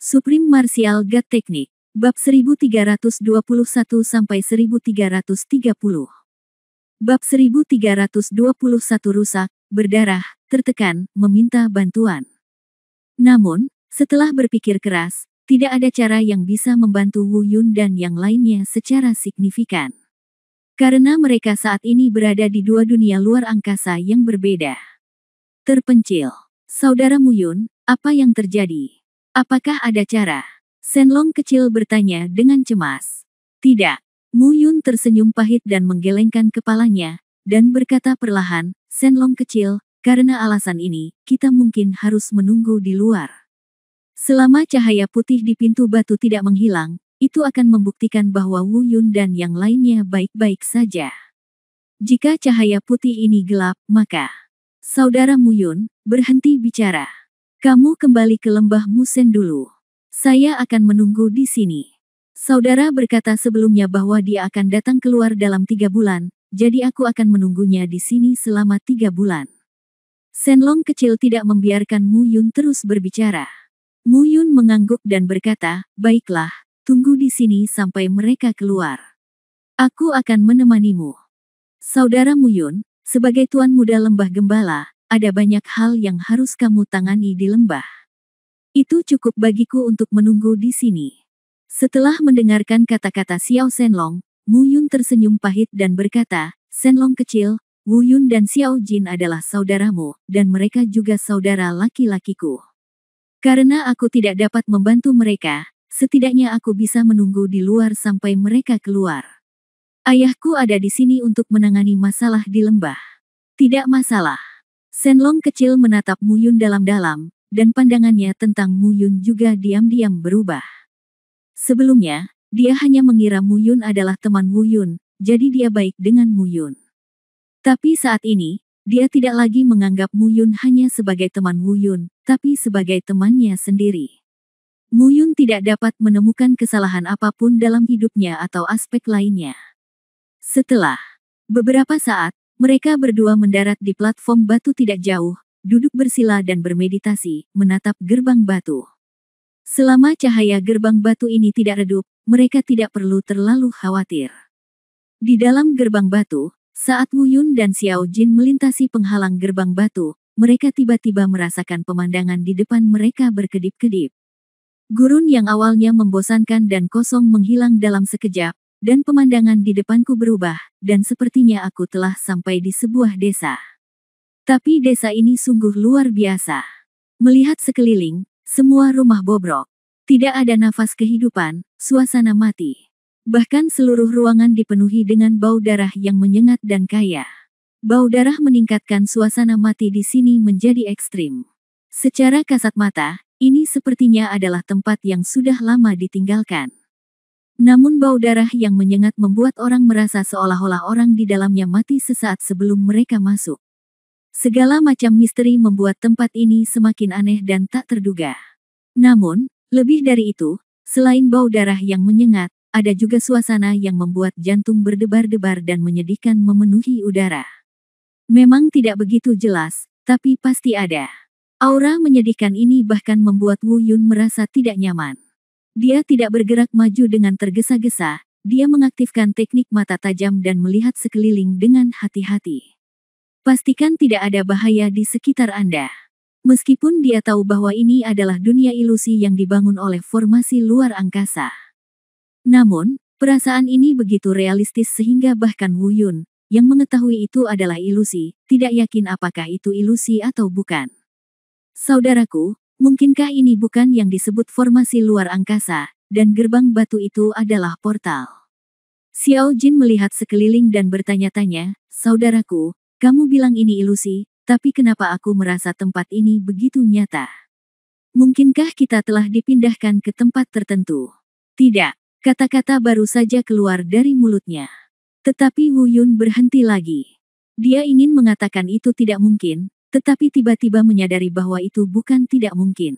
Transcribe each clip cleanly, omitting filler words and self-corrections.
Supreme Martial God Technique, Bab 1321-1330. Bab 1321 rusak, berdarah, tertekan, meminta bantuan. Namun, setelah berpikir keras, tidak ada cara yang bisa membantu Wu Yun dan yang lainnya secara signifikan. Karena mereka saat ini berada di dua dunia luar angkasa yang berbeda. Terpencil. Saudara Mu Yun, apa yang terjadi? Apakah ada cara? Shenlong kecil bertanya dengan cemas. Tidak. Mu Yun tersenyum pahit dan menggelengkan kepalanya, dan berkata perlahan, Shenlong kecil, karena alasan ini, kita mungkin harus menunggu di luar. Selama cahaya putih di pintu batu tidak menghilang, itu akan membuktikan bahwa Wu Yun dan yang lainnya baik-baik saja. Jika cahaya putih ini gelap, maka Saudara Mu Yun, berhenti bicara. Kamu kembali ke lembah Musen dulu. Saya akan menunggu di sini. Saudara berkata sebelumnya bahwa dia akan datang keluar dalam 3 bulan, jadi aku akan menunggunya di sini selama 3 bulan. Shenlong kecil tidak membiarkan Mu Yun terus berbicara. Mu Yun mengangguk dan berkata, baiklah, tunggu di sini sampai mereka keluar. Aku akan menemanimu. Saudara Mu Yun, sebagai tuan muda lembah gembala, ada banyak hal yang harus kamu tangani di lembah. Itu cukup bagiku untuk menunggu di sini. Setelah mendengarkan kata-kata Xiao Shenlong, Mu Yun tersenyum pahit dan berkata, Shenlong kecil, Wu Yun dan Xiao Jin adalah saudaramu, dan mereka juga saudara laki-lakiku. Karena aku tidak dapat membantu mereka, setidaknya aku bisa menunggu di luar sampai mereka keluar. Ayahku ada di sini untuk menangani masalah di lembah. Tidak masalah. Shenlong kecil menatap Mu Yun dalam-dalam, dan pandangannya tentang Mu Yun juga diam-diam berubah. Sebelumnya, dia hanya mengira Mu Yun adalah teman Wu Yun, jadi dia baik dengan Mu Yun. Tapi saat ini, dia tidak lagi menganggap Mu Yun hanya sebagai teman Wu Yun, tapi sebagai temannya sendiri. Mu Yun tidak dapat menemukan kesalahan apapun dalam hidupnya atau aspek lainnya. Setelah beberapa saat, mereka berdua mendarat di platform batu tidak jauh, duduk bersila dan bermeditasi, menatap gerbang batu. Selama cahaya gerbang batu ini tidak redup, mereka tidak perlu terlalu khawatir. Di dalam gerbang batu, saat Wu Yun dan Xiao Jin melintasi penghalang gerbang batu, mereka tiba-tiba merasakan pemandangan di depan mereka berkedip-kedip. Gurun yang awalnya membosankan dan kosong menghilang dalam sekejap, dan pemandangan di depanku berubah, dan sepertinya aku telah sampai di sebuah desa. Tapi desa ini sungguh luar biasa. Melihat sekeliling, semua rumah bobrok. Tidak ada nafas kehidupan, suasana mati. Bahkan seluruh ruangan dipenuhi dengan bau darah yang menyengat dan kaya. Bau darah meningkatkan suasana mati di sini menjadi ekstrim. Secara kasat mata, ini sepertinya adalah tempat yang sudah lama ditinggalkan. Namun bau darah yang menyengat membuat orang merasa seolah-olah orang di dalamnya mati sesaat sebelum mereka masuk. Segala macam misteri membuat tempat ini semakin aneh dan tak terduga. Namun, lebih dari itu, selain bau darah yang menyengat, ada juga suasana yang membuat jantung berdebar-debar dan menyedihkan memenuhi udara. Memang tidak begitu jelas, tapi pasti ada. Aura menyedihkan ini bahkan membuat Wu Yun merasa tidak nyaman. Dia tidak bergerak maju dengan tergesa-gesa, dia mengaktifkan teknik mata tajam dan melihat sekeliling dengan hati-hati. Pastikan tidak ada bahaya di sekitar Anda. Meskipun dia tahu bahwa ini adalah dunia ilusi yang dibangun oleh formasi luar angkasa. Namun, perasaan ini begitu realistis sehingga bahkan Wu Yun, yang mengetahui itu adalah ilusi, tidak yakin apakah itu ilusi atau bukan. Saudaraku, mungkinkah ini bukan yang disebut formasi luar angkasa, dan gerbang batu itu adalah portal? Xiao Jin melihat sekeliling dan bertanya-tanya, saudaraku, kamu bilang ini ilusi, tapi kenapa aku merasa tempat ini begitu nyata? Mungkinkah kita telah dipindahkan ke tempat tertentu? Tidak, kata-kata baru saja keluar dari mulutnya. Tetapi Wu Yun berhenti lagi. Dia ingin mengatakan itu tidak mungkin, tetapi tiba-tiba menyadari bahwa itu bukan tidak mungkin.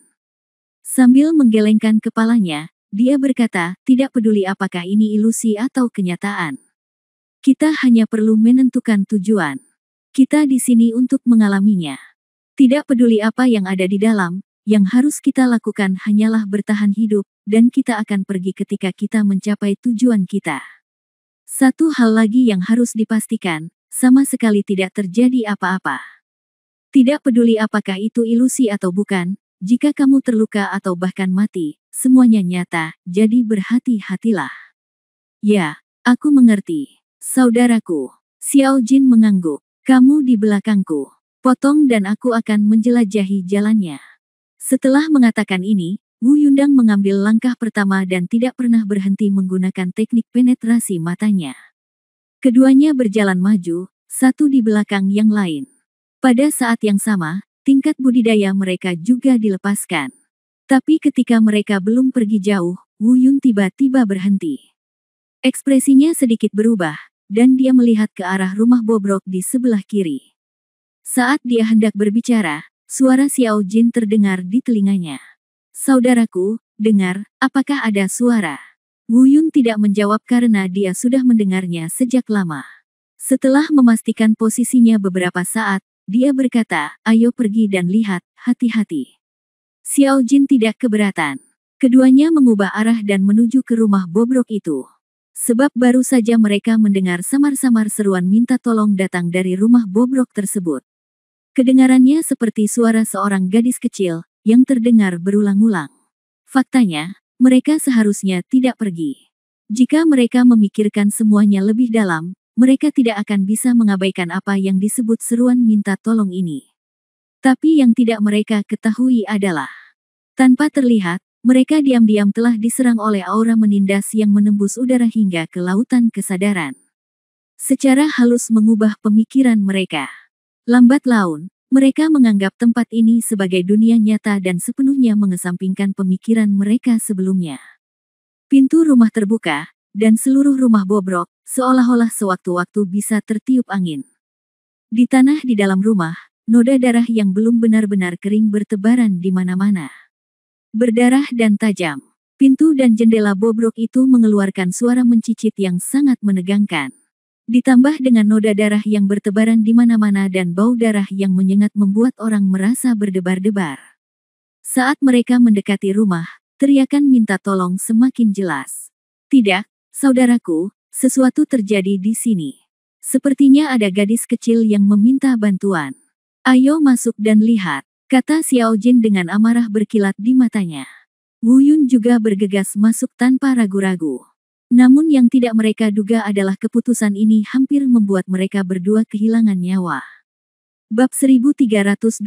Sambil menggelengkan kepalanya, dia berkata, tidak peduli apakah ini ilusi atau kenyataan. Kita hanya perlu menentukan tujuan. Kita di sini untuk mengalaminya. Tidak peduli apa yang ada di dalam, yang harus kita lakukan hanyalah bertahan hidup, dan kita akan pergi ketika kita mencapai tujuan kita. Satu hal lagi yang harus dipastikan, sama sekali tidak terjadi apa-apa. Tidak peduli apakah itu ilusi atau bukan, jika kamu terluka atau bahkan mati, semuanya nyata, jadi berhati-hatilah. Ya, aku mengerti. Saudaraku, Xiao Jin mengangguk. Kamu di belakangku. Potong dan aku akan menjelajahi jalannya. Setelah mengatakan ini, Wu Yundang mengambil langkah pertama dan tidak pernah berhenti menggunakan teknik penetrasi matanya. Keduanya berjalan maju, satu di belakang yang lain. Pada saat yang sama, tingkat budidaya mereka juga dilepaskan. Tapi ketika mereka belum pergi jauh, Wu Yun tiba-tiba berhenti. Ekspresinya sedikit berubah, dan dia melihat ke arah rumah bobrok di sebelah kiri. Saat dia hendak berbicara, suara Xiao Jin terdengar di telinganya. Saudaraku, dengar, apakah ada suara? Wu Yun tidak menjawab karena dia sudah mendengarnya sejak lama. Setelah memastikan posisinya beberapa saat, dia berkata, ayo pergi dan lihat, hati-hati. Xiao Jin tidak keberatan. Keduanya mengubah arah dan menuju ke rumah bobrok itu. Sebab baru saja mereka mendengar samar-samar seruan minta tolong datang dari rumah bobrok tersebut. Kedengarannya seperti suara seorang gadis kecil, yang terdengar berulang-ulang. Faktanya, mereka seharusnya tidak pergi. Jika mereka memikirkan semuanya lebih dalam, mereka tidak akan bisa mengabaikan apa yang disebut seruan minta tolong ini. Tapi yang tidak mereka ketahui adalah, tanpa terlihat, mereka diam-diam telah diserang oleh aura menindas yang menembus udara hingga ke lautan kesadaran. Secara halus mengubah pemikiran mereka. Lambat laun, mereka menganggap tempat ini sebagai dunia nyata dan sepenuhnya mengesampingkan pemikiran mereka sebelumnya. Pintu rumah terbuka, dan seluruh rumah bobrok, seolah-olah sewaktu-waktu bisa tertiup angin. Di tanah di dalam rumah, noda darah yang belum benar-benar kering bertebaran di mana-mana. Berdarah dan tajam. Pintu dan jendela bobrok itu mengeluarkan suara mencicit yang sangat menegangkan. Ditambah dengan noda darah yang bertebaran di mana-mana dan bau darah yang menyengat membuat orang merasa berdebar-debar. Saat mereka mendekati rumah, teriakan minta tolong semakin jelas. Tidak, saudaraku, sesuatu terjadi di sini. Sepertinya ada gadis kecil yang meminta bantuan. Ayo masuk dan lihat, kata Xiao Jin dengan amarah berkilat di matanya. Wu Yun juga bergegas masuk tanpa ragu-ragu. Namun yang tidak mereka duga adalah keputusan ini hampir membuat mereka berdua kehilangan nyawa. Bab 1322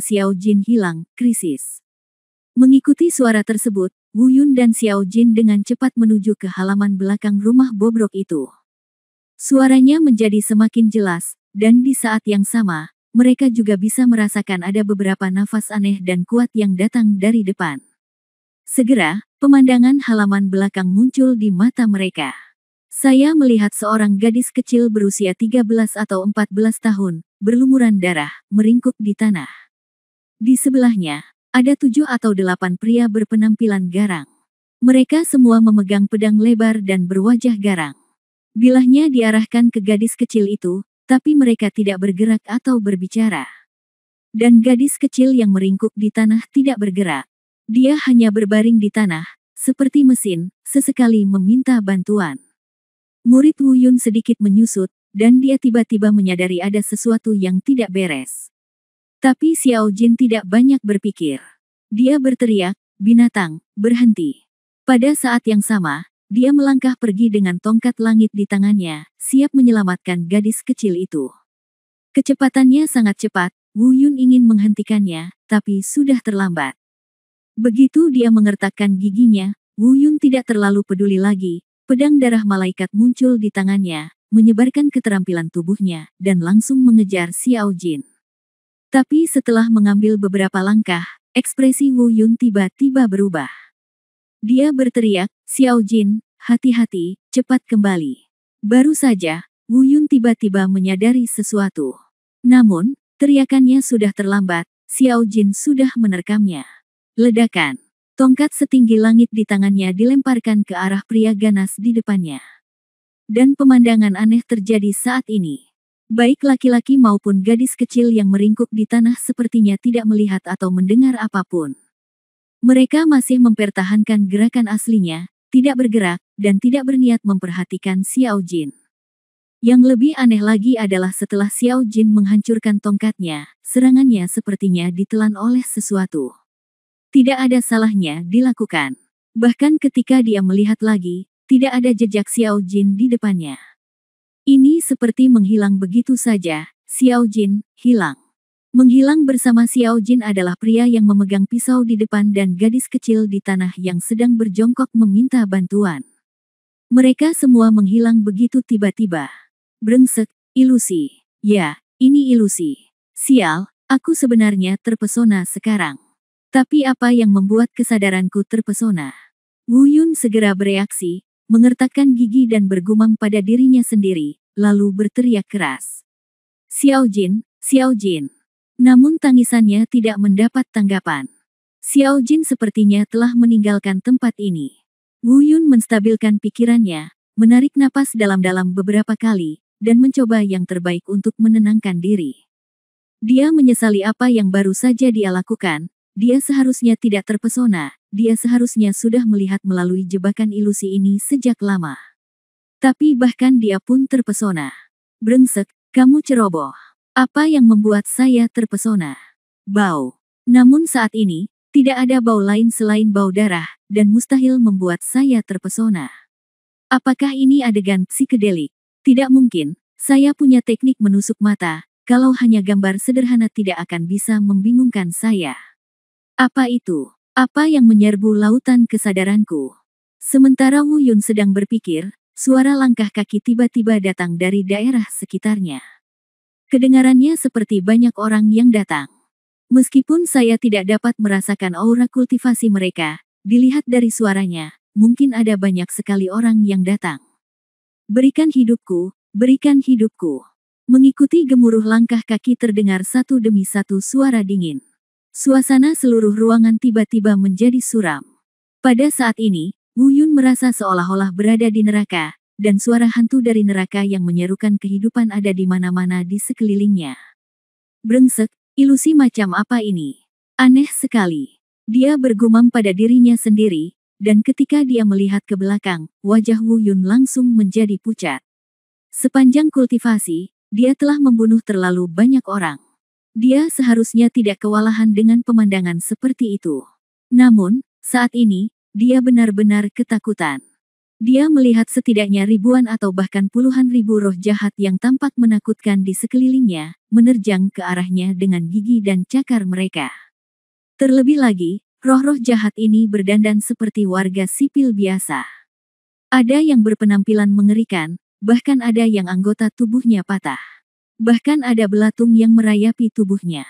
Xiao Jin hilang, krisis. Mengikuti suara tersebut, Wu Yun dan Xiao Jin dengan cepat menuju ke halaman belakang rumah bobrok itu. Suaranya menjadi semakin jelas, dan di saat yang sama, mereka juga bisa merasakan ada beberapa nafas aneh dan kuat yang datang dari depan. Segera, pemandangan halaman belakang muncul di mata mereka. Saya melihat seorang gadis kecil berusia 13 atau 14 tahun, berlumuran darah, meringkuk di tanah. Di sebelahnya, ada 7 atau 8 pria berpenampilan garang. Mereka semua memegang pedang lebar dan berwajah garang. Bilahnya diarahkan ke gadis kecil itu, tapi mereka tidak bergerak atau berbicara. Dan gadis kecil yang meringkuk di tanah tidak bergerak. Dia hanya berbaring di tanah, seperti mesin, sesekali meminta bantuan. Murid Wu Yun sedikit menyusut, dan dia tiba-tiba menyadari ada sesuatu yang tidak beres. Tapi Xiao Jin tidak banyak berpikir. Dia berteriak, binatang, berhenti. Pada saat yang sama, dia melangkah pergi dengan tongkat langit di tangannya, siap menyelamatkan gadis kecil itu. Kecepatannya sangat cepat, Wu Yun ingin menghentikannya, tapi sudah terlambat. Begitu dia mengertakkan giginya, Wu Yun tidak terlalu peduli lagi, pedang darah malaikat muncul di tangannya, menyebarkan keterampilan tubuhnya, dan langsung mengejar Xiao Jin. Tapi setelah mengambil beberapa langkah, ekspresi Wu Yun tiba-tiba berubah. Dia berteriak, Xiao Jin, hati-hati, cepat kembali. Baru saja, Wu Yun tiba-tiba menyadari sesuatu. Namun, teriakannya sudah terlambat, Xiao Jin sudah menerkamnya. Ledakan. Tongkat setinggi langit di tangannya dilemparkan ke arah pria ganas di depannya. Dan pemandangan aneh terjadi saat ini. Baik laki-laki maupun gadis kecil yang meringkuk di tanah sepertinya tidak melihat atau mendengar apapun. Mereka masih mempertahankan gerakan aslinya, tidak bergerak, dan tidak berniat memperhatikan Xiao Jin. Yang lebih aneh lagi adalah setelah Xiao Jin menghancurkan tongkatnya, serangannya sepertinya ditelan oleh sesuatu. Tidak ada salahnya dilakukan. Bahkan ketika dia melihat lagi, tidak ada jejak Xiao Jin di depannya. Ini seperti menghilang begitu saja, Xiao Jin hilang. Menghilang bersama Xiao Jin adalah pria yang memegang pisau di depan dan gadis kecil di tanah yang sedang berjongkok meminta bantuan. Mereka semua menghilang begitu tiba-tiba. Brengsek, ilusi. Ya, ini ilusi. Sial, aku sebenarnya terpesona sekarang. Tapi apa yang membuat kesadaranku terpesona? Wu Yun segera bereaksi, mengertakkan gigi dan bergumam pada dirinya sendiri, lalu berteriak keras. Xiao Jin, Xiao Jin. Namun tangisannya tidak mendapat tanggapan. Xiao Jin sepertinya telah meninggalkan tempat ini. Wu Yun menstabilkan pikirannya, menarik napas dalam-dalam beberapa kali, dan mencoba yang terbaik untuk menenangkan diri. Dia menyesali apa yang baru saja dia lakukan, dia seharusnya tidak terpesona, dia seharusnya sudah melihat melalui jebakan ilusi ini sejak lama. Tapi bahkan dia pun terpesona. Brengsek, kamu ceroboh. Apa yang membuat saya terpesona? Bau. Namun saat ini, tidak ada bau lain selain bau darah, dan mustahil membuat saya terpesona. Apakah ini adegan psikedelik? Tidak mungkin, saya punya teknik menusuk mata, kalau hanya gambar sederhana tidak akan bisa membingungkan saya. Apa itu? Apa yang menyerbu lautan kesadaranku? Sementara Wu Yun sedang berpikir, suara langkah kaki tiba-tiba datang dari daerah sekitarnya. Kedengarannya seperti banyak orang yang datang. Meskipun saya tidak dapat merasakan aura kultivasi mereka, dilihat dari suaranya, mungkin ada banyak sekali orang yang datang. Berikan hidupku, berikan hidupku. Mengikuti gemuruh langkah kaki terdengar satu demi satu suara dingin. Suasana seluruh ruangan tiba-tiba menjadi suram. Pada saat ini, Wu Yun merasa seolah-olah berada di neraka, dan suara hantu dari neraka yang menyerukan kehidupan ada di mana-mana di sekelilingnya. Brengsek, ilusi macam apa ini? Aneh sekali. Dia bergumam pada dirinya sendiri, dan ketika dia melihat ke belakang, wajah Wu Yun langsung menjadi pucat. Sepanjang kultivasi, dia telah membunuh terlalu banyak orang. Dia seharusnya tidak kewalahan dengan pemandangan seperti itu. Namun, saat ini, dia benar-benar ketakutan. Dia melihat setidaknya ribuan atau bahkan puluhan ribu roh jahat yang tampak menakutkan di sekelilingnya, menerjang ke arahnya dengan gigi dan cakar mereka. Terlebih lagi, roh-roh jahat ini berdandan seperti warga sipil biasa. Ada yang berpenampilan mengerikan, bahkan ada yang anggota tubuhnya patah. Bahkan ada belatung yang merayapi tubuhnya.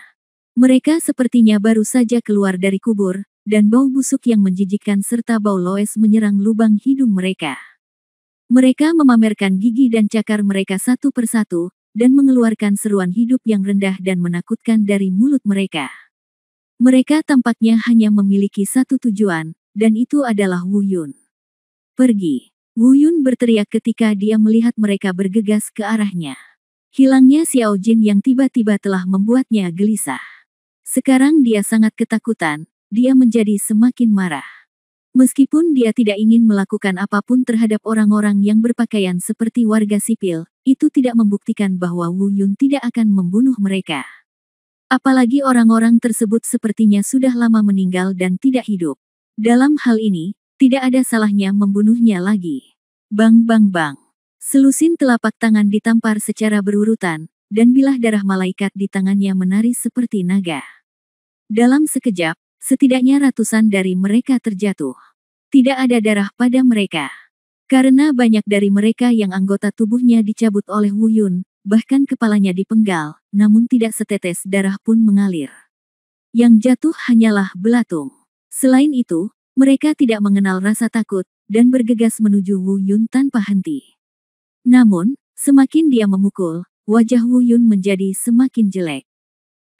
Mereka sepertinya baru saja keluar dari kubur, dan bau busuk yang menjijikkan serta bau loes menyerang lubang hidung mereka. Mereka memamerkan gigi dan cakar mereka satu persatu, dan mengeluarkan seruan hidup yang rendah dan menakutkan dari mulut mereka. Mereka tampaknya hanya memiliki satu tujuan, dan itu adalah Wu Yun. Pergi. Wu Yun berteriak ketika dia melihat mereka bergegas ke arahnya. Hilangnya Xiao Jin yang tiba-tiba telah membuatnya gelisah. Sekarang dia sangat ketakutan. Dia menjadi semakin marah. Meskipun dia tidak ingin melakukan apapun terhadap orang-orang yang berpakaian seperti warga sipil, itu tidak membuktikan bahwa Wu Yun tidak akan membunuh mereka. Apalagi orang-orang tersebut sepertinya sudah lama meninggal dan tidak hidup. Dalam hal ini, tidak ada salahnya membunuhnya lagi. Bang bang bang. Selusin telapak tangan ditampar secara berurutan, dan bilah darah malaikat di tangannya menari seperti naga. Dalam sekejap, setidaknya ratusan dari mereka terjatuh. Tidak ada darah pada mereka. Karena banyak dari mereka yang anggota tubuhnya dicabut oleh Wu Yun, bahkan kepalanya dipenggal, namun tidak setetes darah pun mengalir. Yang jatuh hanyalah belatung. Selain itu, mereka tidak mengenal rasa takut, dan bergegas menuju Wu Yun tanpa henti. Namun, semakin dia memukul, wajah Wu Yun menjadi semakin jelek.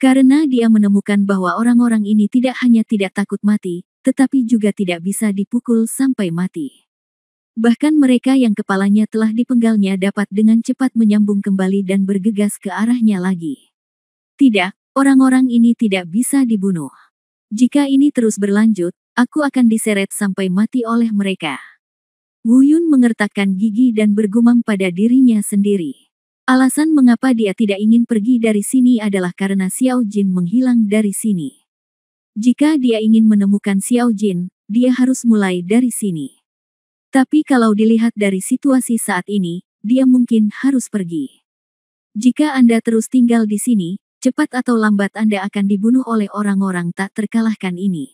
Karena dia menemukan bahwa orang-orang ini tidak hanya tidak takut mati, tetapi juga tidak bisa dipukul sampai mati. Bahkan mereka yang kepalanya telah dipenggalnya dapat dengan cepat menyambung kembali dan bergegas ke arahnya lagi. Tidak, orang-orang ini tidak bisa dibunuh. Jika ini terus berlanjut, aku akan diseret sampai mati oleh mereka. Wu Yun mengertakkan gigi dan bergumam pada dirinya sendiri. Alasan mengapa dia tidak ingin pergi dari sini adalah karena Xiao Jin menghilang dari sini. Jika dia ingin menemukan Xiao Jin, dia harus mulai dari sini. Tapi kalau dilihat dari situasi saat ini, dia mungkin harus pergi. Jika Anda terus tinggal di sini, cepat atau lambat Anda akan dibunuh oleh orang-orang tak terkalahkan ini.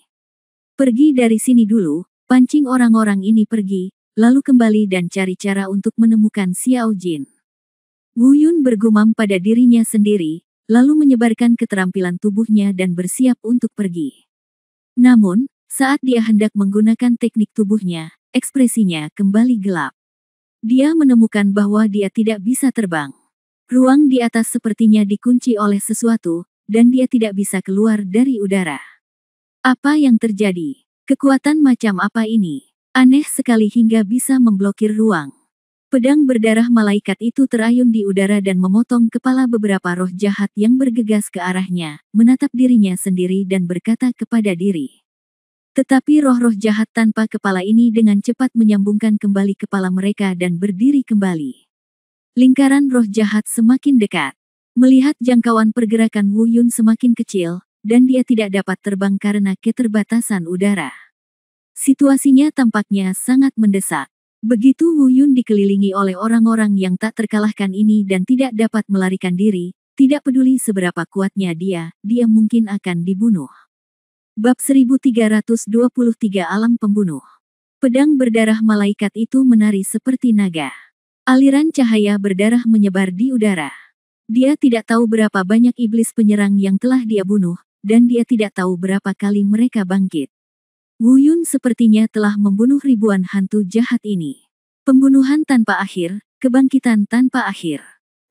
Pergi dari sini dulu, pancing orang-orang ini pergi, lalu kembali dan cari cara untuk menemukan Xiao Jin. Wu Yun bergumam pada dirinya sendiri, lalu menyebarkan keterampilan tubuhnya dan bersiap untuk pergi. Namun, saat dia hendak menggunakan teknik tubuhnya, ekspresinya kembali gelap. Dia menemukan bahwa dia tidak bisa terbang. Ruang di atas sepertinya dikunci oleh sesuatu, dan dia tidak bisa keluar dari udara. Apa yang terjadi? Kekuatan macam apa ini? Aneh sekali hingga bisa memblokir ruang. Pedang berdarah malaikat itu terayun di udara dan memotong kepala beberapa roh jahat yang bergegas ke arahnya, menatap dirinya sendiri dan berkata kepada diri. Tetapi roh-roh jahat tanpa kepala ini dengan cepat menyambungkan kembali kepala mereka dan berdiri kembali. Lingkaran roh jahat semakin dekat. Melihat jangkauan pergerakan Wu Yun semakin kecil, dan dia tidak dapat terbang karena keterbatasan udara. Situasinya tampaknya sangat mendesak. Begitu Wu Yun dikelilingi oleh orang-orang yang tak terkalahkan ini dan tidak dapat melarikan diri, tidak peduli seberapa kuatnya dia mungkin akan dibunuh. Bab 1323 Alam Pembunuh. Pedang berdarah malaikat itu menari seperti naga. Aliran cahaya berdarah menyebar di udara. Dia tidak tahu berapa banyak iblis penyerang yang telah dia bunuh, dan dia tidak tahu berapa kali mereka bangkit. Wu Yun sepertinya telah membunuh ribuan hantu jahat ini. Pembunuhan tanpa akhir, kebangkitan tanpa akhir.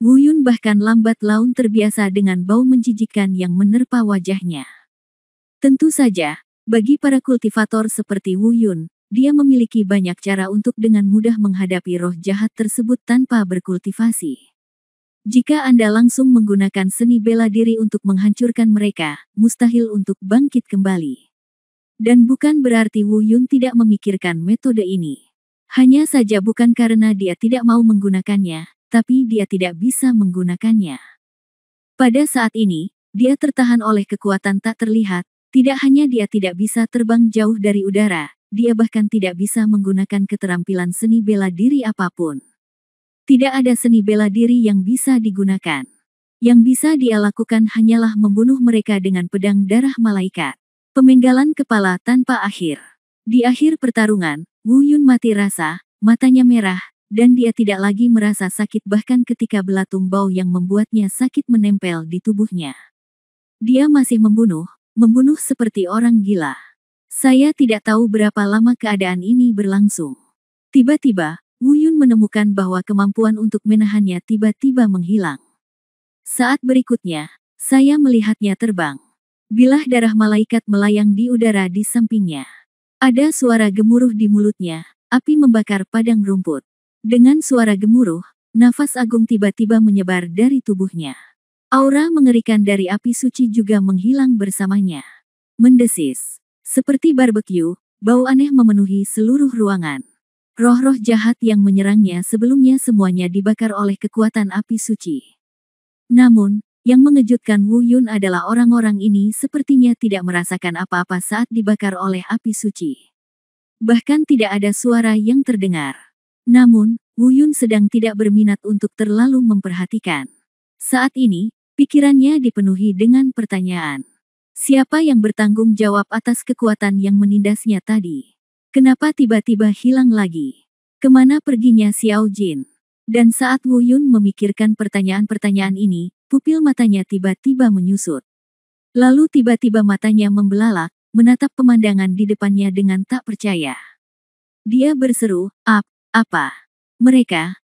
Wu Yun bahkan lambat laun terbiasa dengan bau menjijikkan yang menerpa wajahnya. Tentu saja, bagi para kultivator seperti Wu Yun, dia memiliki banyak cara untuk dengan mudah menghadapi roh jahat tersebut tanpa berkultivasi. Jika Anda langsung menggunakan seni bela diri untuk menghancurkan mereka, mustahil untuk bangkit kembali. Dan bukan berarti Wu Yun tidak memikirkan metode ini. Hanya saja bukan karena dia tidak mau menggunakannya, tapi dia tidak bisa menggunakannya. Pada saat ini, dia tertahan oleh kekuatan tak terlihat. Tidak hanya dia tidak bisa terbang jauh dari udara, dia bahkan tidak bisa menggunakan keterampilan seni bela diri apapun. Tidak ada seni bela diri yang bisa digunakan. Yang bisa dia lakukan hanyalah membunuh mereka dengan pedang darah malaikat. Pemenggalan kepala tanpa akhir. Di akhir pertarungan, Wu Yun mati rasa, matanya merah, dan dia tidak lagi merasa sakit bahkan ketika belatung bau yang membuatnya sakit menempel di tubuhnya. Dia masih membunuh seperti orang gila. Saya tidak tahu berapa lama keadaan ini berlangsung. Tiba-tiba, Wu Yun menemukan bahwa kemampuan untuk menahannya tiba-tiba menghilang. Saat berikutnya, saya melihatnya terbang. Bilah darah malaikat melayang di udara di sampingnya. Ada suara gemuruh di mulutnya, api membakar padang rumput. Dengan suara gemuruh, nafas agung tiba-tiba menyebar dari tubuhnya. Aura mengerikan dari api suci juga menghilang bersamanya. Mendesis. Seperti barbeque, bau aneh memenuhi seluruh ruangan. Roh-roh jahat yang menyerangnya sebelumnya semuanya dibakar oleh kekuatan api suci. Namun, yang mengejutkan Wu Yun adalah orang-orang ini sepertinya tidak merasakan apa-apa saat dibakar oleh api suci. Bahkan tidak ada suara yang terdengar. Namun, Wu Yun sedang tidak berminat untuk terlalu memperhatikan. Saat ini, pikirannya dipenuhi dengan pertanyaan. Siapa yang bertanggung jawab atas kekuatan yang menindasnya tadi? Kenapa tiba-tiba hilang lagi? Kemana perginya Xiao Jin? Dan saat Wu Yun memikirkan pertanyaan-pertanyaan ini, pupil matanya tiba-tiba menyusut. Lalu tiba-tiba matanya membelalak, menatap pemandangan di depannya dengan tak percaya. Dia berseru, apa? Mereka.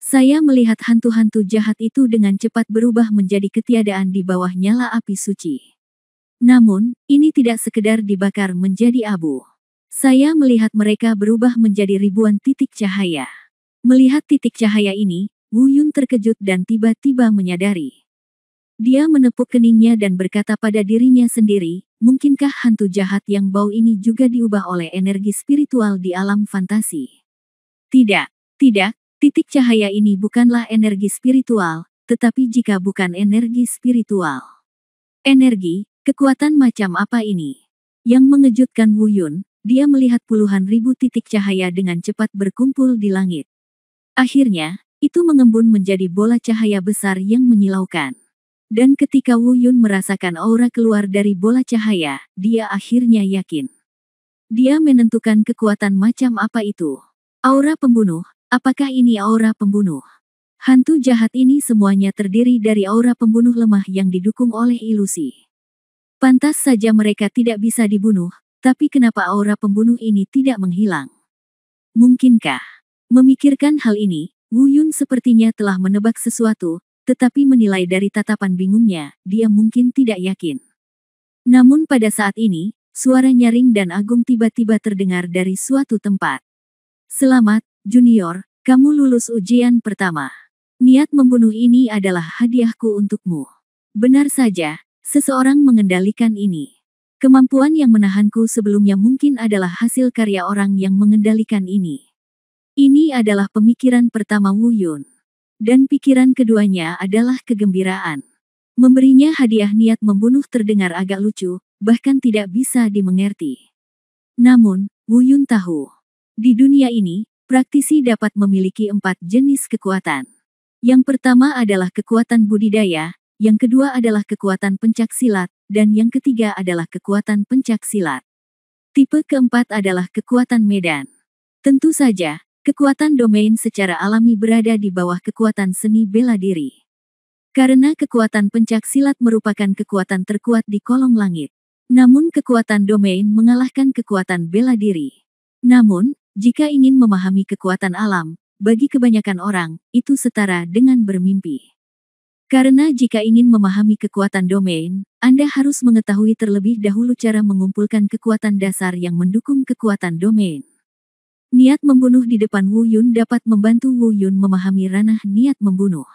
Saya melihat hantu-hantu jahat itu dengan cepat berubah menjadi ketiadaan di bawah nyala api suci. Namun, ini tidak sekedar dibakar menjadi abu. Saya melihat mereka berubah menjadi ribuan titik cahaya. Melihat titik cahaya ini, Wu Yun terkejut dan tiba-tiba menyadari. Dia menepuk keningnya dan berkata pada dirinya sendiri, mungkinkah hantu jahat yang bau ini juga diubah oleh energi spiritual di alam fantasi? Tidak, tidak, titik cahaya ini bukanlah energi spiritual, tetapi jika bukan energi spiritual. Energi, kekuatan macam apa ini? Yang mengejutkan Wu Yun, dia melihat puluhan ribu titik cahaya dengan cepat berkumpul di langit. Akhirnya, itu mengembun menjadi bola cahaya besar yang menyilaukan. Dan ketika Wu Yun merasakan aura keluar dari bola cahaya, dia akhirnya yakin. Dia menentukan kekuatan macam apa itu. Aura pembunuh, apakah ini aura pembunuh? Hantu jahat ini semuanya terdiri dari aura pembunuh lemah yang didukung oleh ilusi. Pantas saja mereka tidak bisa dibunuh, tapi kenapa aura pembunuh ini tidak menghilang? Mungkinkah? Memikirkan hal ini, Wu Yun sepertinya telah menebak sesuatu, tetapi menilai dari tatapan bingungnya, dia mungkin tidak yakin. Namun pada saat ini, suara nyaring dan agung tiba-tiba terdengar dari suatu tempat. Selamat, Junior, kamu lulus ujian pertama. Niat membunuh ini adalah hadiahku untukmu. Benar saja, seseorang mengendalikan ini. Kemampuan yang menahanku sebelumnya mungkin adalah hasil karya orang yang mengendalikan ini. Ini adalah pemikiran pertama Wu Yun. Dan pikiran keduanya adalah kegembiraan. Memberinya hadiah niat membunuh terdengar agak lucu, bahkan tidak bisa dimengerti. Namun, Wu Yun tahu. Di dunia ini, praktisi dapat memiliki 4 jenis kekuatan. Yang pertama adalah kekuatan budidaya, yang kedua adalah kekuatan pencaksilat, dan yang ketiga adalah kekuatan pencaksilat. Tipe keempat adalah kekuatan medan. Tentu saja, kekuatan domain secara alami berada di bawah kekuatan seni bela diri. Karena kekuatan pencaksilat merupakan kekuatan terkuat di kolong langit. Namun kekuatan domain mengalahkan kekuatan bela diri. Namun, jika ingin memahami kekuatan alam, bagi kebanyakan orang, itu setara dengan bermimpi. Karena jika ingin memahami kekuatan domain, Anda harus mengetahui terlebih dahulu cara mengumpulkan kekuatan dasar yang mendukung kekuatan domain. Niat membunuh di depan Wu Yun dapat membantu Wu Yun memahami ranah niat membunuh.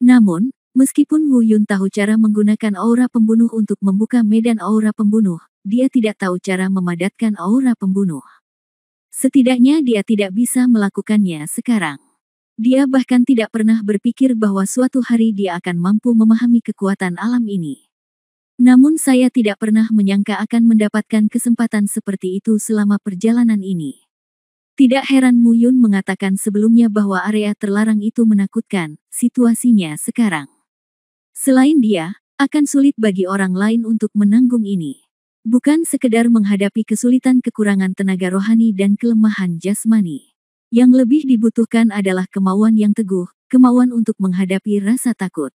Namun, meskipun Wu Yun tahu cara menggunakan aura pembunuh untuk membuka medan aura pembunuh, dia tidak tahu cara memadatkan aura pembunuh. Setidaknya dia tidak bisa melakukannya sekarang. Dia bahkan tidak pernah berpikir bahwa suatu hari dia akan mampu memahami kekuatan alam ini. Namun saya tidak pernah menyangka akan mendapatkan kesempatan seperti itu selama perjalanan ini. Tidak heran Wu Yun mengatakan sebelumnya bahwa area terlarang itu menakutkan, situasinya sekarang. Selain dia, akan sulit bagi orang lain untuk menanggung ini. Bukan sekedar menghadapi kesulitan kekurangan tenaga rohani dan kelemahan jasmani. Yang lebih dibutuhkan adalah kemauan yang teguh, kemauan untuk menghadapi rasa takut.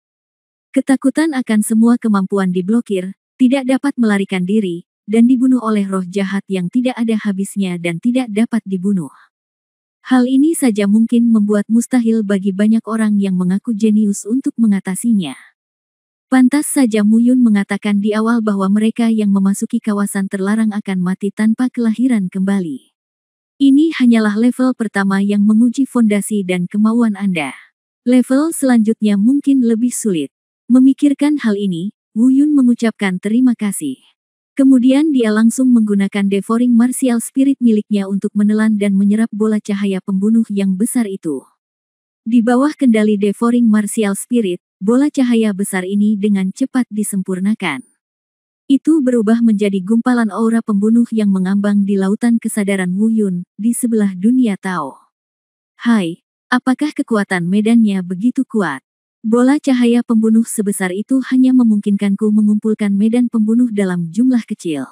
Ketakutan akan semua kemampuan diblokir, tidak dapat melarikan diri, dan dibunuh oleh roh jahat yang tidak ada habisnya dan tidak dapat dibunuh. Hal ini saja mungkin membuat mustahil bagi banyak orang yang mengaku jenius untuk mengatasinya. Pantas saja Wu Yun mengatakan di awal bahwa mereka yang memasuki kawasan terlarang akan mati tanpa kelahiran kembali. Ini hanyalah level pertama yang menguji fondasi dan kemauan Anda. Level selanjutnya mungkin lebih sulit. Memikirkan hal ini, Wu Yun mengucapkan terima kasih. Kemudian dia langsung menggunakan Devouring Martial Spirit miliknya untuk menelan dan menyerap bola cahaya pembunuh yang besar itu. Di bawah kendali Devouring Martial Spirit, bola cahaya besar ini dengan cepat disempurnakan. Itu berubah menjadi gumpalan aura pembunuh yang mengambang di lautan kesadaran Wu Yun, di sebelah dunia Tao. Hai, apakah kekuatan medannya begitu kuat? Bola cahaya pembunuh sebesar itu hanya memungkinkanku mengumpulkan medan pembunuh dalam jumlah kecil.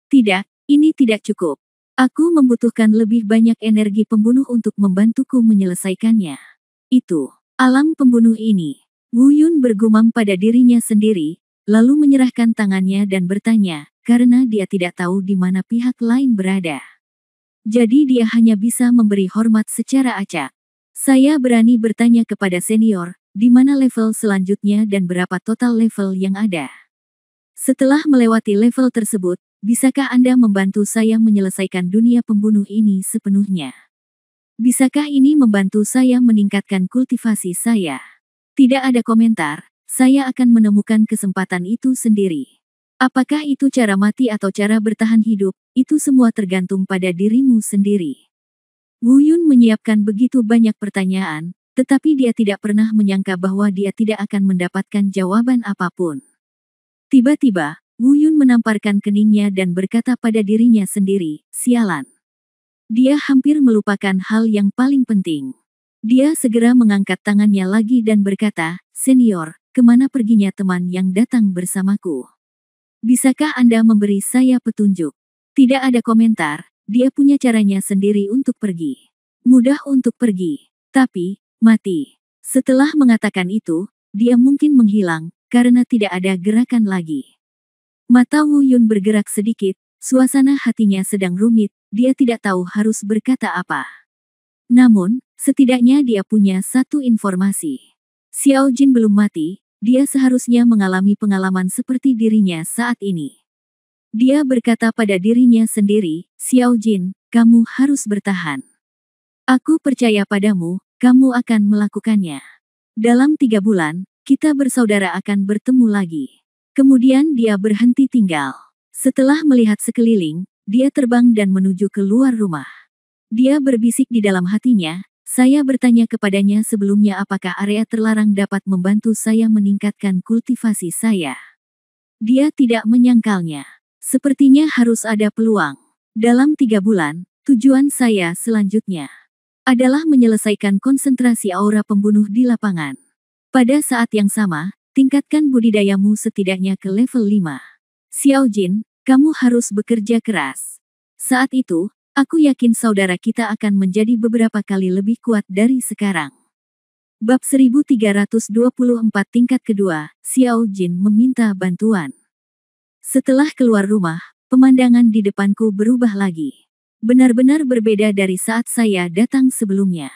Tidak, ini tidak cukup. Aku membutuhkan lebih banyak energi pembunuh untuk membantuku menyelesaikannya. Itu, alam pembunuh ini. Wu Yun bergumam pada dirinya sendiri, lalu menyerahkan tangannya dan bertanya, karena dia tidak tahu di mana pihak lain berada. Jadi dia hanya bisa memberi hormat secara acak. Saya berani bertanya kepada senior, di mana level selanjutnya dan berapa total level yang ada. Setelah melewati level tersebut, bisakah Anda membantu saya menyelesaikan dunia pembunuh ini sepenuhnya? Bisakah ini membantu saya meningkatkan kultivasi saya? Tidak ada komentar, saya akan menemukan kesempatan itu sendiri. Apakah itu cara mati atau cara bertahan hidup, itu semua tergantung pada dirimu sendiri. Wu Yun menyiapkan begitu banyak pertanyaan, tetapi dia tidak pernah menyangka bahwa dia tidak akan mendapatkan jawaban apapun. Tiba-tiba, Wu Yun menamparkan keningnya dan berkata pada dirinya sendiri, sialan. Dia hampir melupakan hal yang paling penting. Dia segera mengangkat tangannya lagi dan berkata, senior, kemana perginya teman yang datang bersamaku? Bisakah Anda memberi saya petunjuk? Tidak ada komentar, dia punya caranya sendiri untuk pergi. Mudah untuk pergi, tapi mati. Setelah mengatakan itu, dia mungkin menghilang, karena tidak ada gerakan lagi. Mata Wu Yun bergerak sedikit, suasana hatinya sedang rumit, dia tidak tahu harus berkata apa. Namun, setidaknya dia punya satu informasi. Xiao Jin belum mati, dia seharusnya mengalami pengalaman seperti dirinya saat ini. Dia berkata pada dirinya sendiri, Xiao Jin, kamu harus bertahan. Aku percaya padamu, kamu akan melakukannya. Dalam 3 bulan, kita bersaudara akan bertemu lagi. Kemudian dia berhenti tinggal. Setelah melihat sekeliling, dia terbang dan menuju keluar rumah. Dia berbisik di dalam hatinya, saya bertanya kepadanya sebelumnya apakah area terlarang dapat membantu saya meningkatkan kultivasi saya. Dia tidak menyangkalnya. Sepertinya harus ada peluang. Dalam 3 bulan, tujuan saya selanjutnya adalah menyelesaikan konsentrasi aura pembunuh di lapangan. Pada saat yang sama, tingkatkan budidayamu setidaknya ke level 5. Xiao Jin, kamu harus bekerja keras. Saat itu, aku yakin saudara kita akan menjadi beberapa kali lebih kuat dari sekarang. Bab 1324 tingkat kedua, Xiao Jin meminta bantuan. Setelah keluar rumah, pemandangan di depanku berubah lagi. Benar-benar berbeda dari saat saya datang sebelumnya.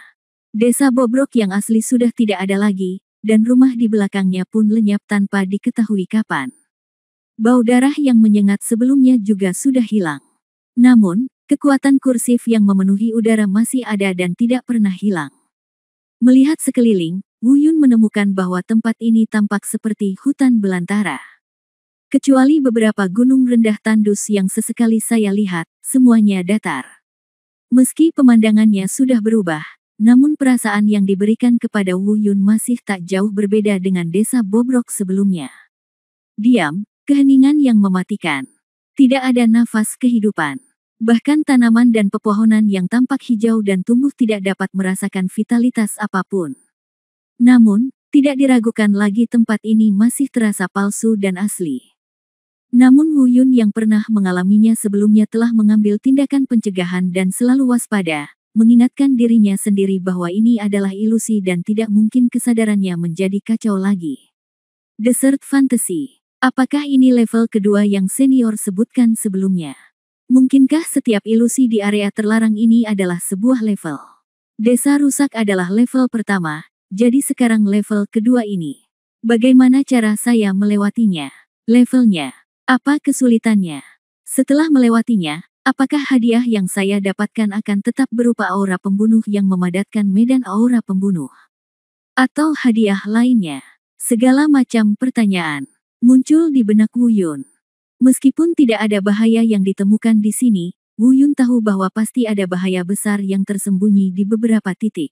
Desa Bobrok yang asli sudah tidak ada lagi, dan rumah di belakangnya pun lenyap tanpa diketahui kapan. Bau darah yang menyengat sebelumnya juga sudah hilang. Namun, kekuatan kursif yang memenuhi udara masih ada dan tidak pernah hilang. Melihat sekeliling, Wu Yun menemukan bahwa tempat ini tampak seperti hutan belantara. Kecuali beberapa gunung rendah tandus yang sesekali saya lihat, semuanya datar. Meski pemandangannya sudah berubah, namun perasaan yang diberikan kepada Wu Yun masih tak jauh berbeda dengan desa Bobrok sebelumnya. Diam, keheningan yang mematikan. Tidak ada nafas kehidupan. Bahkan tanaman dan pepohonan yang tampak hijau dan tumbuh tidak dapat merasakan vitalitas apapun. Namun, tidak diragukan lagi tempat ini masih terasa palsu dan asli. Namun Wu Yun yang pernah mengalaminya sebelumnya telah mengambil tindakan pencegahan dan selalu waspada, mengingatkan dirinya sendiri bahwa ini adalah ilusi dan tidak mungkin kesadarannya menjadi kacau lagi. Desert Fantasy. Apakah ini level kedua yang senior sebutkan sebelumnya? Mungkinkah setiap ilusi di area terlarang ini adalah sebuah level? Desa rusak adalah level pertama, jadi sekarang level kedua ini. Bagaimana cara saya melewatinya? Levelnya. Apa kesulitannya? Setelah melewatinya, apakah hadiah yang saya dapatkan akan tetap berupa aura pembunuh yang memadatkan medan aura pembunuh? Atau hadiah lainnya? Segala macam pertanyaan muncul di benak Wu Yun. Meskipun tidak ada bahaya yang ditemukan di sini, Wu Yun tahu bahwa pasti ada bahaya besar yang tersembunyi di beberapa titik.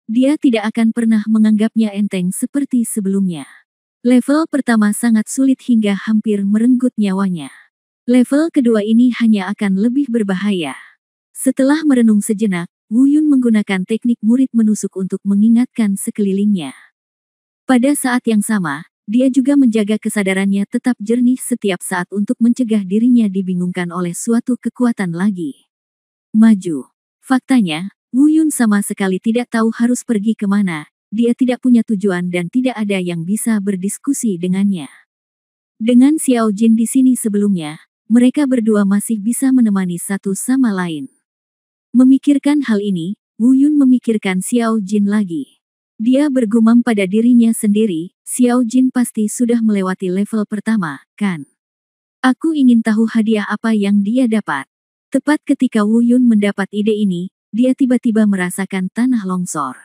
Dia tidak akan pernah menganggapnya enteng seperti sebelumnya. Level pertama sangat sulit hingga hampir merenggut nyawanya. Level kedua ini hanya akan lebih berbahaya. Setelah merenung sejenak, Wu Yun menggunakan teknik murid menusuk untuk mengingatkan sekelilingnya. Pada saat yang sama, dia juga menjaga kesadarannya tetap jernih setiap saat untuk mencegah dirinya dibingungkan oleh suatu kekuatan lagi. Maju. Faktanya, Wu Yun sama sekali tidak tahu harus pergi kemana, dia tidak punya tujuan dan tidak ada yang bisa berdiskusi dengannya. Dengan Xiao Jin di sini sebelumnya, mereka berdua masih bisa menemani satu sama lain. Memikirkan hal ini, Wu Yun memikirkan Xiao Jin lagi. Dia bergumam pada dirinya sendiri, Xiao Jin pasti sudah melewati level pertama, kan? Aku ingin tahu hadiah apa yang dia dapat. Tepat ketika Wu Yun mendapat ide ini, dia tiba-tiba merasakan tanah longsor.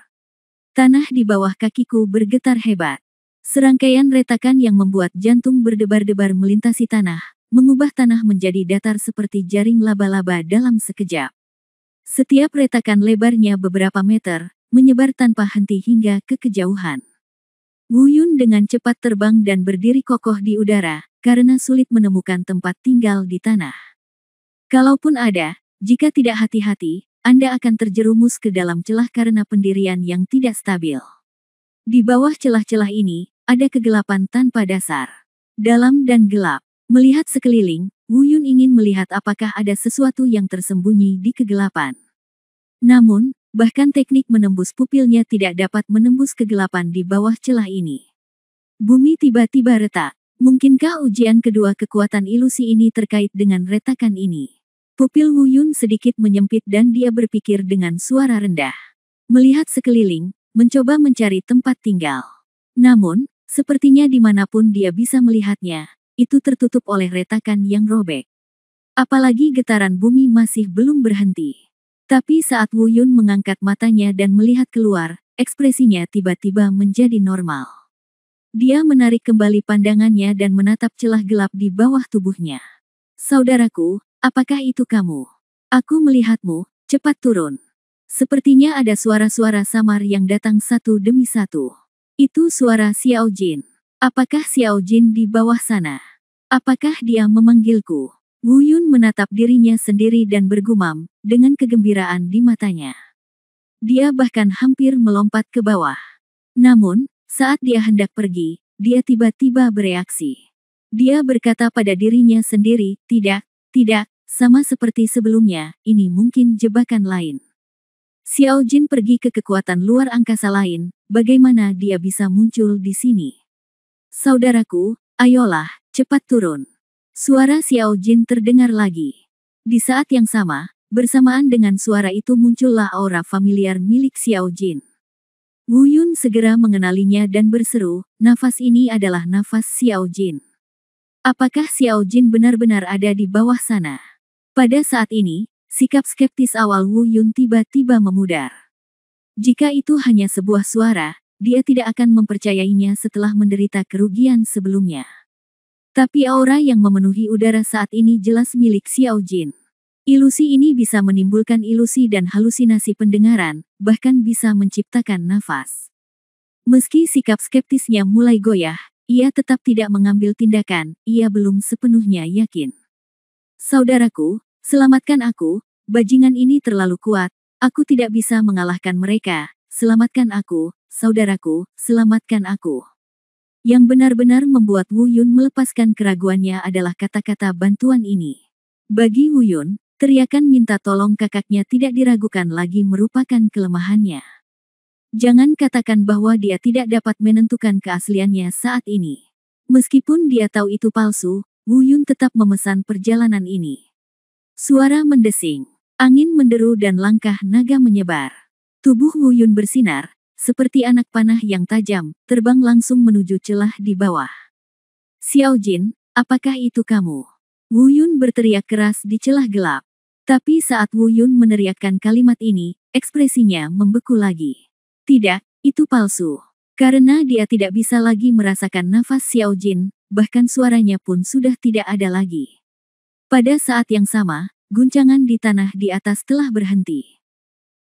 Tanah di bawah kakiku bergetar hebat. Serangkaian retakan yang membuat jantung berdebar-debar melintasi tanah, mengubah tanah menjadi datar seperti jaring laba-laba dalam sekejap. Setiap retakan lebarnya beberapa meter, menyebar tanpa henti hingga ke kejauhan. Wu Yun dengan cepat terbang dan berdiri kokoh di udara, karena sulit menemukan tempat tinggal di tanah. Kalaupun ada, jika tidak hati-hati, Anda akan terjerumus ke dalam celah karena pendirian yang tidak stabil. Di bawah celah-celah ini, ada kegelapan tanpa dasar. Dalam dan gelap. Melihat sekeliling, Wu Yun ingin melihat apakah ada sesuatu yang tersembunyi di kegelapan. Namun, bahkan teknik menembus pupilnya tidak dapat menembus kegelapan di bawah celah ini. Bumi tiba-tiba retak. Mungkinkah ujian kedua kekuatan ilusi ini terkait dengan retakan ini? Pupil Wu Yun sedikit menyempit dan dia berpikir dengan suara rendah. Melihat sekeliling, mencoba mencari tempat tinggal. Namun, sepertinya dimanapun dia bisa melihatnya, itu tertutup oleh retakan yang robek. Apalagi getaran bumi masih belum berhenti. Tapi saat Wu Yun mengangkat matanya dan melihat keluar, ekspresinya tiba-tiba menjadi normal. Dia menarik kembali pandangannya dan menatap celah gelap di bawah tubuhnya. Saudaraku, apakah itu kamu? Aku melihatmu, cepat turun. Sepertinya ada suara-suara samar yang datang satu demi satu. Itu suara Xiao Jin. Apakah Xiao Jin di bawah sana? Apakah dia memanggilku? Wu Yun menatap dirinya sendiri dan bergumam, dengan kegembiraan di matanya. Dia bahkan hampir melompat ke bawah. Namun, saat dia hendak pergi, dia tiba-tiba bereaksi. Dia berkata pada dirinya sendiri, tidak, sama seperti sebelumnya, ini mungkin jebakan lain. Xiao Jin pergi ke kekuatan luar angkasa lain, bagaimana dia bisa muncul di sini? Saudaraku, ayolah, cepat turun. Suara Xiao Jin terdengar lagi. Di saat yang sama, bersamaan dengan suara itu muncullah aura familiar milik Xiao Jin. Wu Yun segera mengenalinya dan berseru, nafas ini adalah nafas Xiao Jin. Apakah Xiao Jin benar-benar ada di bawah sana? Pada saat ini, sikap skeptis awal Wu Yun tiba-tiba memudar. Jika itu hanya sebuah suara, dia tidak akan mempercayainya setelah menderita kerugian sebelumnya. Tapi aura yang memenuhi udara saat ini jelas milik Xiao Jin. Ilusi ini bisa menimbulkan ilusi dan halusinasi pendengaran, bahkan bisa menciptakan nafas. Meski sikap skeptisnya mulai goyah, ia tetap tidak mengambil tindakan, ia belum sepenuhnya yakin. Saudaraku, selamatkan aku, bajingan ini terlalu kuat, aku tidak bisa mengalahkan mereka, selamatkan aku, saudaraku, selamatkan aku. Yang benar-benar membuat Wu Yun melepaskan keraguannya adalah kata-kata bantuan ini. Bagi Wu Yun, teriakan minta tolong kakaknya tidak diragukan lagi merupakan kelemahannya. Jangan katakan bahwa dia tidak dapat menentukan keasliannya saat ini. Meskipun dia tahu itu palsu, Wu Yun tetap memesan perjalanan ini. Suara mendesing, angin menderu dan langkah naga menyebar. Tubuh Wu Yun bersinar, seperti anak panah yang tajam, terbang langsung menuju celah di bawah. Xiao Jin, apakah itu kamu? Wu Yun berteriak keras di celah gelap. Tapi saat Wu Yun meneriakkan kalimat ini, ekspresinya membeku lagi. Tidak, itu palsu. Karena dia tidak bisa lagi merasakan nafas Xiao Jin, bahkan suaranya pun sudah tidak ada lagi. Pada saat yang sama, guncangan di tanah di atas telah berhenti.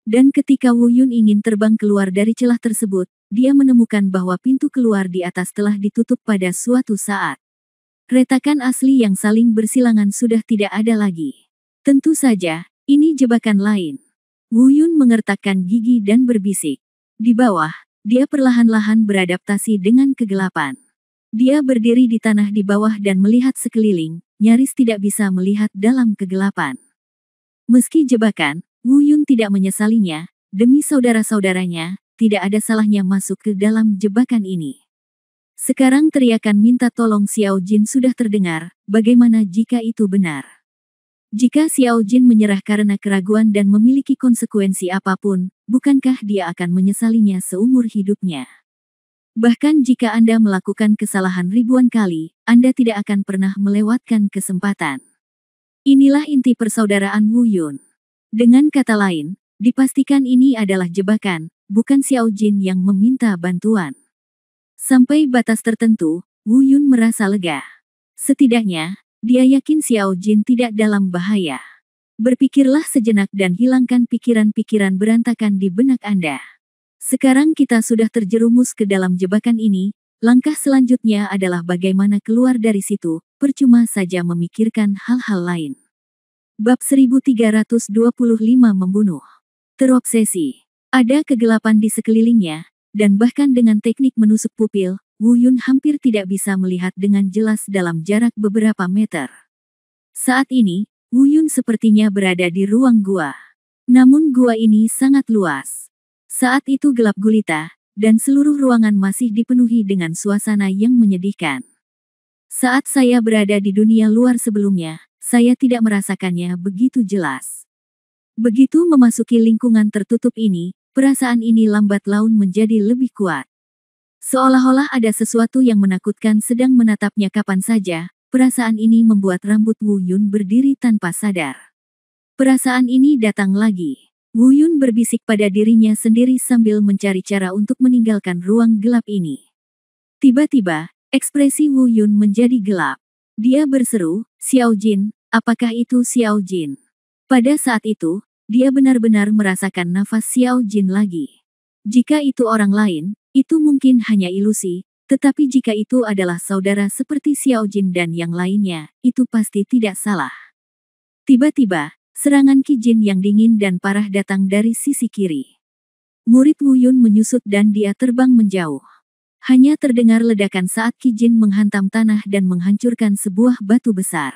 Dan ketika Wu Yun ingin terbang keluar dari celah tersebut, dia menemukan bahwa pintu keluar di atas telah ditutup pada suatu saat. Retakan asli yang saling bersilangan sudah tidak ada lagi. Tentu saja, ini jebakan lain. Wu Yun mengertakkan gigi dan berbisik. Di bawah, dia perlahan-lahan beradaptasi dengan kegelapan. Dia berdiri di tanah di bawah dan melihat sekeliling, nyaris tidak bisa melihat dalam kegelapan. Meski jebakan, Wu Yun tidak menyesalinya, demi saudara-saudaranya, tidak ada salahnya masuk ke dalam jebakan ini. Sekarang teriakan minta tolong Xiao Jin sudah terdengar, bagaimana jika itu benar? Jika Xiao Jin menyerah karena keraguan dan memiliki konsekuensi apapun, bukankah dia akan menyesalinya seumur hidupnya? Bahkan jika Anda melakukan kesalahan ribuan kali, Anda tidak akan pernah melewatkan kesempatan. Inilah inti persaudaraan Wu Yun. Dengan kata lain, dipastikan ini adalah jebakan, bukan Xiao Jin yang meminta bantuan. Sampai batas tertentu, Wu Yun merasa lega. Setidaknya, dia yakin Xiao Jin tidak dalam bahaya. Berpikirlah sejenak dan hilangkan pikiran-pikiran berantakan di benak Anda. Sekarang kita sudah terjerumus ke dalam jebakan ini, langkah selanjutnya adalah bagaimana keluar dari situ, percuma saja memikirkan hal-hal lain. Bab 1325 membunuh. Terobsesi. Ada kegelapan di sekelilingnya, dan bahkan dengan teknik menusuk pupil, Wu Yun hampir tidak bisa melihat dengan jelas dalam jarak beberapa meter. Saat ini, Wu Yun sepertinya berada di ruang gua. Namun gua ini sangat luas. Saat itu gelap gulita, dan seluruh ruangan masih dipenuhi dengan suasana yang menyedihkan. Saat saya berada di dunia luar sebelumnya, saya tidak merasakannya begitu jelas. Begitu memasuki lingkungan tertutup ini, perasaan ini lambat laun menjadi lebih kuat. Seolah-olah ada sesuatu yang menakutkan sedang menatapnya kapan saja, perasaan ini membuat rambut Wu Yun berdiri tanpa sadar. Perasaan ini datang lagi. Wu Yun berbisik pada dirinya sendiri sambil mencari cara untuk meninggalkan ruang gelap ini. Tiba-tiba, ekspresi Wu Yun menjadi gelap. Dia berseru, "Xiao Jin, apakah itu Xiao Jin?" Pada saat itu, dia benar-benar merasakan nafas Xiao Jin lagi. Jika itu orang lain, itu mungkin hanya ilusi, tetapi jika itu adalah saudara seperti Xiao Jin dan yang lainnya, itu pasti tidak salah. Tiba-tiba, serangan Qi Jin yang dingin dan parah datang dari sisi kiri. Murid Wu Yun menyusut dan dia terbang menjauh. Hanya terdengar ledakan saat Qi Jin menghantam tanah dan menghancurkan sebuah batu besar.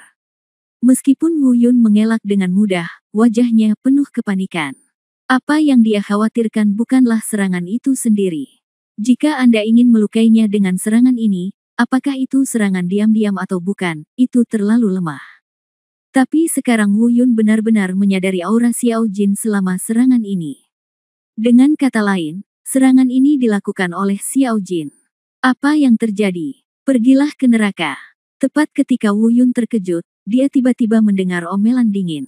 Meskipun Wu Yun mengelak dengan mudah, wajahnya penuh kepanikan. Apa yang dia khawatirkan bukanlah serangan itu sendiri. Jika Anda ingin melukainya dengan serangan ini, apakah itu serangan diam-diam atau bukan, itu terlalu lemah. Tapi sekarang Wu Yun benar-benar menyadari aura Xiao Jin selama serangan ini. Dengan kata lain, serangan ini dilakukan oleh Xiao Jin. Apa yang terjadi? Pergilah ke neraka. Tepat ketika Wu Yun terkejut, dia tiba-tiba mendengar omelan dingin.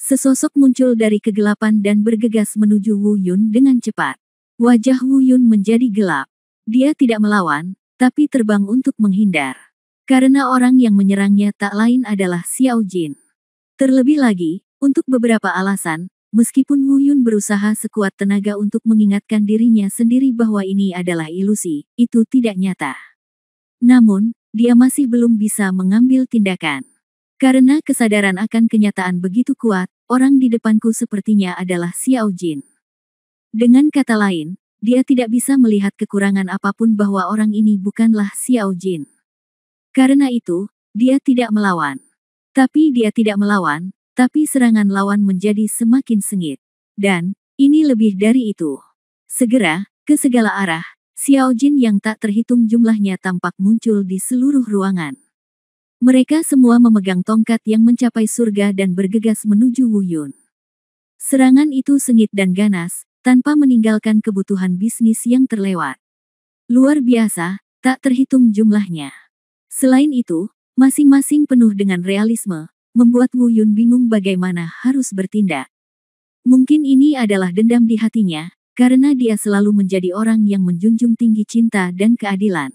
Sesosok muncul dari kegelapan dan bergegas menuju Wu Yun dengan cepat. Wajah Wu Yun menjadi gelap. Dia tidak melawan, tapi terbang untuk menghindar. Karena orang yang menyerangnya tak lain adalah Xiao Jin. Terlebih lagi, untuk beberapa alasan, meskipun Wu Yun berusaha sekuat tenaga untuk mengingatkan dirinya sendiri bahwa ini adalah ilusi, itu tidak nyata. Namun, dia masih belum bisa mengambil tindakan. Karena kesadaran akan kenyataan begitu kuat, orang di depanku sepertinya adalah Xiao Jin. Dengan kata lain, dia tidak bisa melihat kekurangan apapun bahwa orang ini bukanlah Xiao Jin. Karena itu, dia tidak melawan. Tapi dia tidak melawan, tapi serangan lawan menjadi semakin sengit. Dan, ini lebih dari itu. Segera, ke segala arah, Xiao Jin yang tak terhitung jumlahnya tampak muncul di seluruh ruangan. Mereka semua memegang tongkat yang mencapai surga dan bergegas menuju Wu Yun. Serangan itu sengit dan ganas, tanpa meninggalkan kebutuhan bisnis yang terlewat. Luar biasa, tak terhitung jumlahnya. Selain itu, masing-masing penuh dengan realisme, membuat Wu Yun bingung bagaimana harus bertindak. Mungkin ini adalah dendam di hatinya, karena dia selalu menjadi orang yang menjunjung tinggi cinta dan keadilan.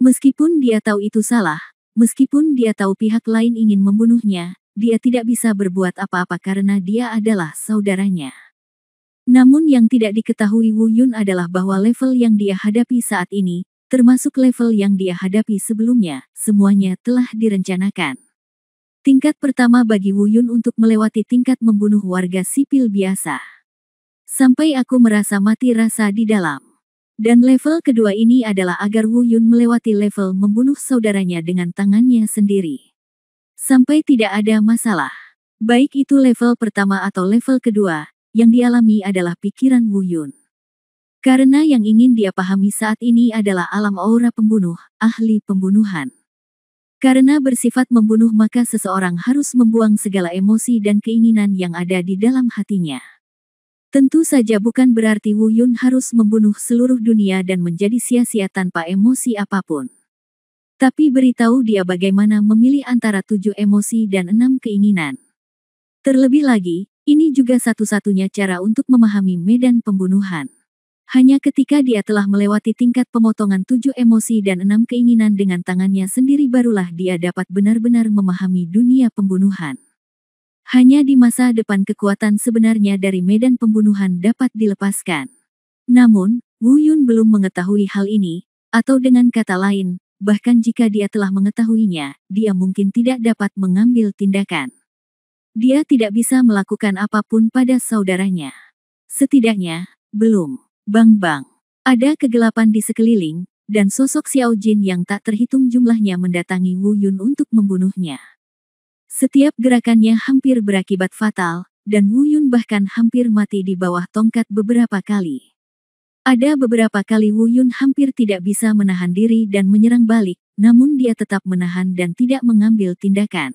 Meskipun dia tahu itu salah, meskipun dia tahu pihak lain ingin membunuhnya, dia tidak bisa berbuat apa-apa karena dia adalah saudaranya. Namun yang tidak diketahui Wu Yun adalah bahwa level yang dia hadapi saat ini, termasuk level yang dia hadapi sebelumnya, semuanya telah direncanakan. Tingkat pertama bagi Wu Yun untuk melewati tingkat membunuh warga sipil biasa. Sampai aku merasa mati rasa di dalam. Dan level kedua ini adalah agar Wu Yun melewati level membunuh saudaranya dengan tangannya sendiri. Sampai tidak ada masalah. Baik itu level pertama atau level kedua, yang dialami adalah pikiran Wu Yun. Karena yang ingin dia pahami saat ini adalah alam aura pembunuh, ahli pembunuhan. Karena bersifat membunuh maka seseorang harus membuang segala emosi dan keinginan yang ada di dalam hatinya. Tentu saja bukan berarti Wu Yun harus membunuh seluruh dunia dan menjadi sia-sia tanpa emosi apapun. Tapi beritahu dia bagaimana memilih antara 7 emosi dan 6 keinginan. Terlebih lagi, ini juga satu-satunya cara untuk memahami medan pembunuhan. Hanya ketika dia telah melewati tingkat pemotongan 7 emosi dan 6 keinginan dengan tangannya sendiri barulah dia dapat benar-benar memahami dunia pembunuhan. Hanya di masa depan kekuatan sebenarnya dari medan pembunuhan dapat dilepaskan. Namun, Wu Yun belum mengetahui hal ini, atau dengan kata lain, bahkan jika dia telah mengetahuinya, dia mungkin tidak dapat mengambil tindakan. Dia tidak bisa melakukan apapun pada saudaranya. Setidaknya, belum. Bang-bang. Ada kegelapan di sekeliling, dan sosok Xiao Jin yang tak terhitung jumlahnya mendatangi Wu Yun untuk membunuhnya. Setiap gerakannya hampir berakibat fatal, dan Wu Yun bahkan hampir mati di bawah tongkat beberapa kali. Ada beberapa kali Wu Yun hampir tidak bisa menahan diri dan menyerang balik, namun dia tetap menahan dan tidak mengambil tindakan.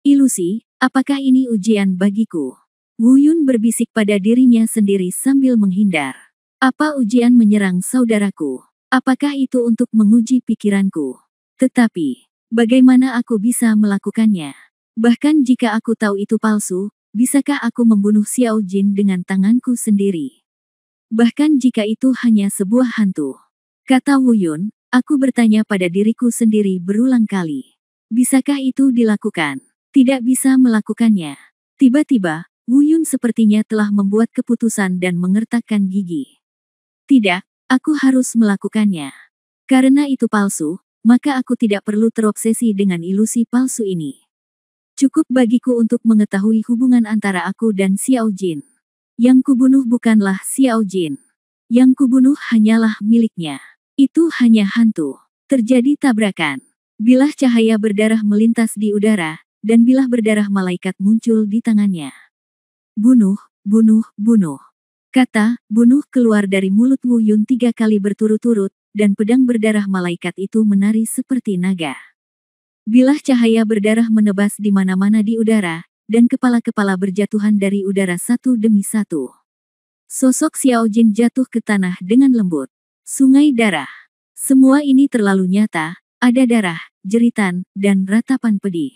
Ilusi, apakah ini ujian bagiku? Wu Yun berbisik pada dirinya sendiri sambil menghindar. Apa ujian menyerang saudaraku? Apakah itu untuk menguji pikiranku? Tetapi, bagaimana aku bisa melakukannya? Bahkan jika aku tahu itu palsu, bisakah aku membunuh Xiao Jin dengan tanganku sendiri? Bahkan jika itu hanya sebuah hantu. Kata Wu Yun, aku bertanya pada diriku sendiri berulang kali. Bisakah itu dilakukan? Tidak bisa melakukannya. Tiba-tiba, Wu Yun sepertinya telah membuat keputusan dan mengertakkan gigi. Tidak, aku harus melakukannya. Karena itu palsu, maka aku tidak perlu terobsesi dengan ilusi palsu ini. Cukup bagiku untuk mengetahui hubungan antara aku dan Xiao Jin. Yang kubunuh bukanlah Xiao Jin. Yang kubunuh hanyalah miliknya. Itu hanya hantu. Terjadi tabrakan. Bilah cahaya berdarah melintas di udara, dan bilah berdarah malaikat muncul di tangannya. Bunuh, bunuh, bunuh. Kata, bunuh keluar dari mulut Wu Yun 3 kali berturut-turut, dan pedang berdarah malaikat itu menari seperti naga. Bilah cahaya berdarah menebas di mana-mana di udara, dan kepala-kepala berjatuhan dari udara satu demi satu. Sosok Xiao Jin jatuh ke tanah dengan lembut. Sungai darah. Semua ini terlalu nyata, ada darah, jeritan, dan ratapan pedih.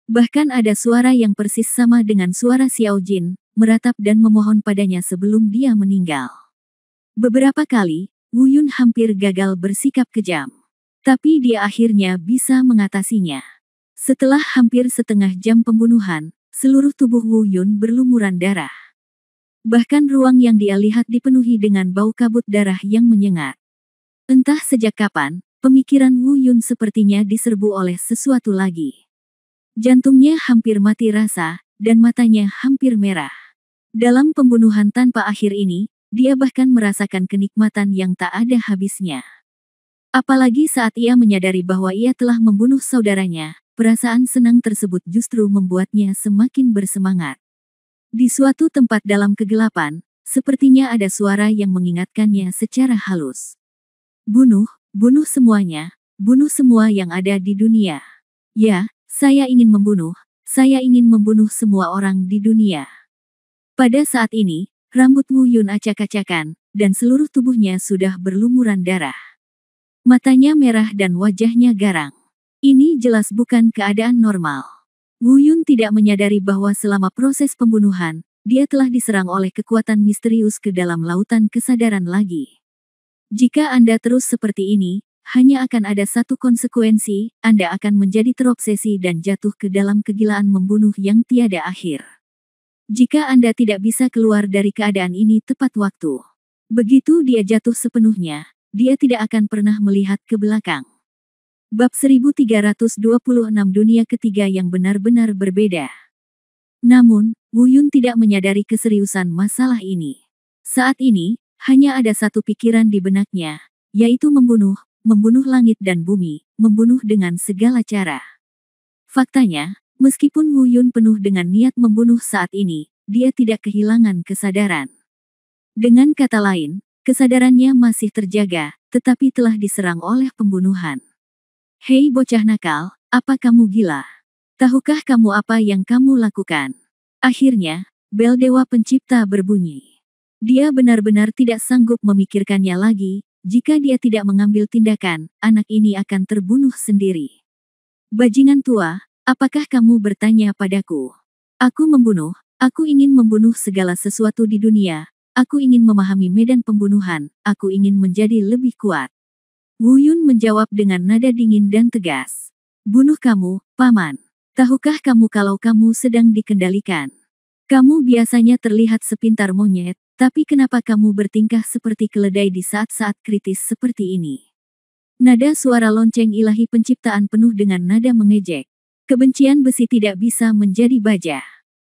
Bahkan ada suara yang persis sama dengan suara Xiao Jin, meratap dan memohon padanya sebelum dia meninggal. Beberapa kali, Wu Yun hampir gagal bersikap kejam. Tapi dia akhirnya bisa mengatasinya. Setelah hampir setengah jam pembunuhan, seluruh tubuh Wu Yun berlumuran darah. Bahkan ruang yang dia lihat dipenuhi dengan bau kabut darah yang menyengat. Entah sejak kapan, pemikiran Wu Yun sepertinya diserbu oleh sesuatu lagi. Jantungnya hampir mati rasa, dan matanya hampir merah. Dalam pembunuhan tanpa akhir ini, dia bahkan merasakan kenikmatan yang tak ada habisnya. Apalagi saat ia menyadari bahwa ia telah membunuh saudaranya, perasaan senang tersebut justru membuatnya semakin bersemangat. Di suatu tempat dalam kegelapan, sepertinya ada suara yang mengingatkannya secara halus. Bunuh, bunuh semuanya, bunuh semua yang ada di dunia. Ya, saya ingin membunuh semua orang di dunia. Pada saat ini, rambut Wu Yun acak-acakan, dan seluruh tubuhnya sudah berlumuran darah. Matanya merah dan wajahnya garang. Ini jelas bukan keadaan normal. Wu Yun tidak menyadari bahwa selama proses pembunuhan, dia telah diserang oleh kekuatan misterius ke dalam lautan kesadaran lagi. Jika Anda terus seperti ini, hanya akan ada satu konsekuensi, Anda akan menjadi terobsesi dan jatuh ke dalam kegilaan membunuh yang tiada akhir. Jika Anda tidak bisa keluar dari keadaan ini tepat waktu, begitu dia jatuh sepenuhnya, dia tidak akan pernah melihat ke belakang. Bab 1326 Dunia Ketiga yang benar-benar berbeda. Namun, Wu Yun tidak menyadari keseriusan masalah ini. Saat ini, hanya ada satu pikiran di benaknya, yaitu membunuh langit dan bumi, membunuh dengan segala cara. Faktanya, meskipun Wu Yun penuh dengan niat membunuh saat ini, dia tidak kehilangan kesadaran. Dengan kata lain, kesadarannya masih terjaga, tetapi telah diserang oleh pembunuhan. Hei bocah nakal, apa kamu gila? Tahukah kamu apa yang kamu lakukan? Akhirnya, bel Dewa Pencipta berbunyi. Dia benar-benar tidak sanggup memikirkannya lagi. Jika dia tidak mengambil tindakan, anak ini akan terbunuh sendiri. Bajingan tua, apakah kamu bertanya padaku? Aku membunuh, aku ingin membunuh segala sesuatu di dunia. Aku ingin memahami medan pembunuhan, aku ingin menjadi lebih kuat. Wu Yun menjawab dengan nada dingin dan tegas. Bunuh kamu, Paman. Tahukah kamu kalau kamu sedang dikendalikan? Kamu biasanya terlihat sepintar monyet, tapi kenapa kamu bertingkah seperti keledai di saat-saat kritis seperti ini? Nada suara lonceng ilahi penciptaan penuh dengan nada mengejek. Kebencian besi tidak bisa menjadi baja.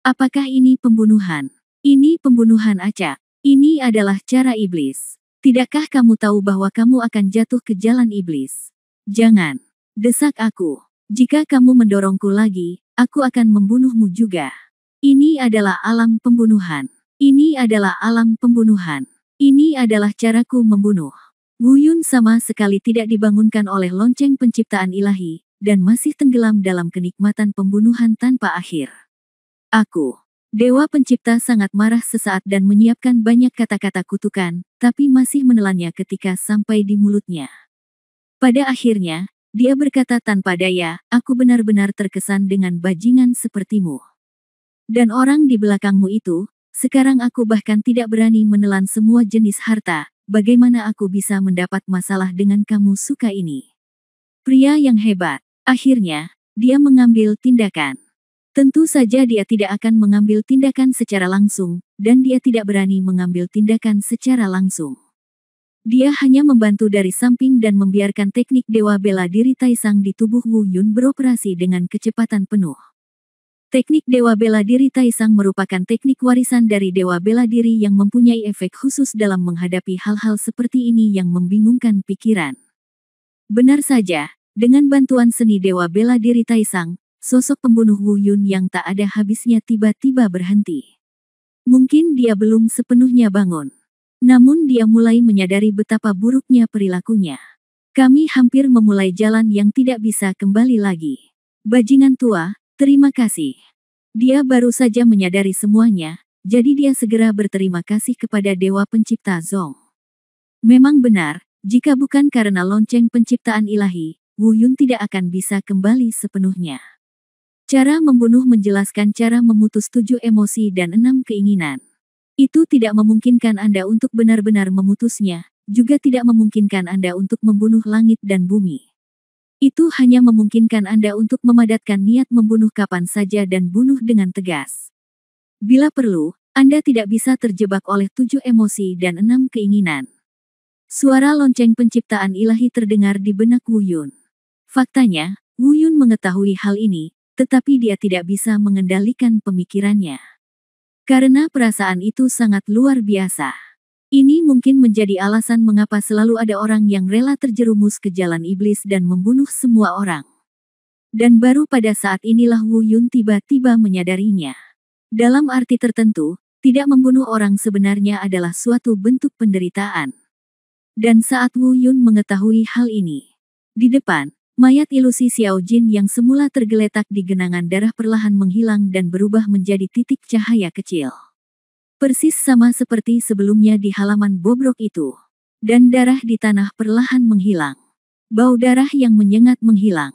Apakah ini pembunuhan? Ini pembunuhan acak. Ini adalah cara iblis. Tidakkah kamu tahu bahwa kamu akan jatuh ke jalan iblis? Jangan. Desak aku. Jika kamu mendorongku lagi, aku akan membunuhmu juga. Ini adalah alam pembunuhan. Ini adalah alam pembunuhan. Ini adalah caraku membunuh. Wu Yun sama sekali tidak dibangunkan oleh lonceng penciptaan ilahi, dan masih tenggelam dalam kenikmatan pembunuhan tanpa akhir. Aku. Dewa Pencipta sangat marah sesaat dan menyiapkan banyak kata-kata kutukan, tapi masih menelannya ketika sampai di mulutnya. Pada akhirnya, dia berkata tanpa daya, aku benar-benar terkesan dengan bajingan sepertimu. Dan orang di belakangmu itu, sekarang aku bahkan tidak berani menelan semua jenis harta, bagaimana aku bisa mendapat masalah dengan kamu suka ini? Pria yang hebat. Akhirnya, dia mengambil tindakan. Tentu saja dia tidak akan mengambil tindakan secara langsung, dan dia tidak berani mengambil tindakan secara langsung. Dia hanya membantu dari samping dan membiarkan teknik Dewa Bela Diri Taisang di tubuh Wu Yun beroperasi dengan kecepatan penuh. Teknik Dewa Bela Diri Taisang merupakan teknik warisan dari Dewa Bela Diri yang mempunyai efek khusus dalam menghadapi hal-hal seperti ini yang membingungkan pikiran. Benar saja, dengan bantuan seni Dewa Bela Diri Taisang, sosok pembunuh Wu Yun yang tak ada habisnya tiba-tiba berhenti. Mungkin dia belum sepenuhnya bangun. Namun dia mulai menyadari betapa buruknya perilakunya. Kami hampir memulai jalan yang tidak bisa kembali lagi. Bajingan tua, terima kasih. Dia baru saja menyadari semuanya, jadi dia segera berterima kasih kepada Dewa Pencipta Zong. Memang benar, jika bukan karena lonceng penciptaan ilahi, Wu Yun tidak akan bisa kembali sepenuhnya. Cara membunuh menjelaskan cara memutus 7 emosi dan 6 keinginan. Itu tidak memungkinkan Anda untuk benar-benar memutusnya, juga tidak memungkinkan Anda untuk membunuh langit dan bumi. Itu hanya memungkinkan Anda untuk memadatkan niat membunuh kapan saja dan bunuh dengan tegas. Bila perlu, Anda tidak bisa terjebak oleh 7 emosi dan 6 keinginan. Suara lonceng penciptaan ilahi terdengar di benak Wu Yun. Faktanya, Wu Yun mengetahui hal ini, tetapi dia tidak bisa mengendalikan pemikirannya. Karena perasaan itu sangat luar biasa. Ini mungkin menjadi alasan mengapa selalu ada orang yang rela terjerumus ke jalan iblis dan membunuh semua orang. Dan baru pada saat inilah Wu Yun tiba-tiba menyadarinya. Dalam arti tertentu, tidak membunuh orang sebenarnya adalah suatu bentuk penderitaan. Dan saat Wu Yun mengetahui hal ini, di depan, mayat ilusi Xiao Jin yang semula tergeletak di genangan darah perlahan menghilang dan berubah menjadi titik cahaya kecil. Persis sama seperti sebelumnya di halaman bobrok itu. Dan darah di tanah perlahan menghilang. Bau darah yang menyengat menghilang.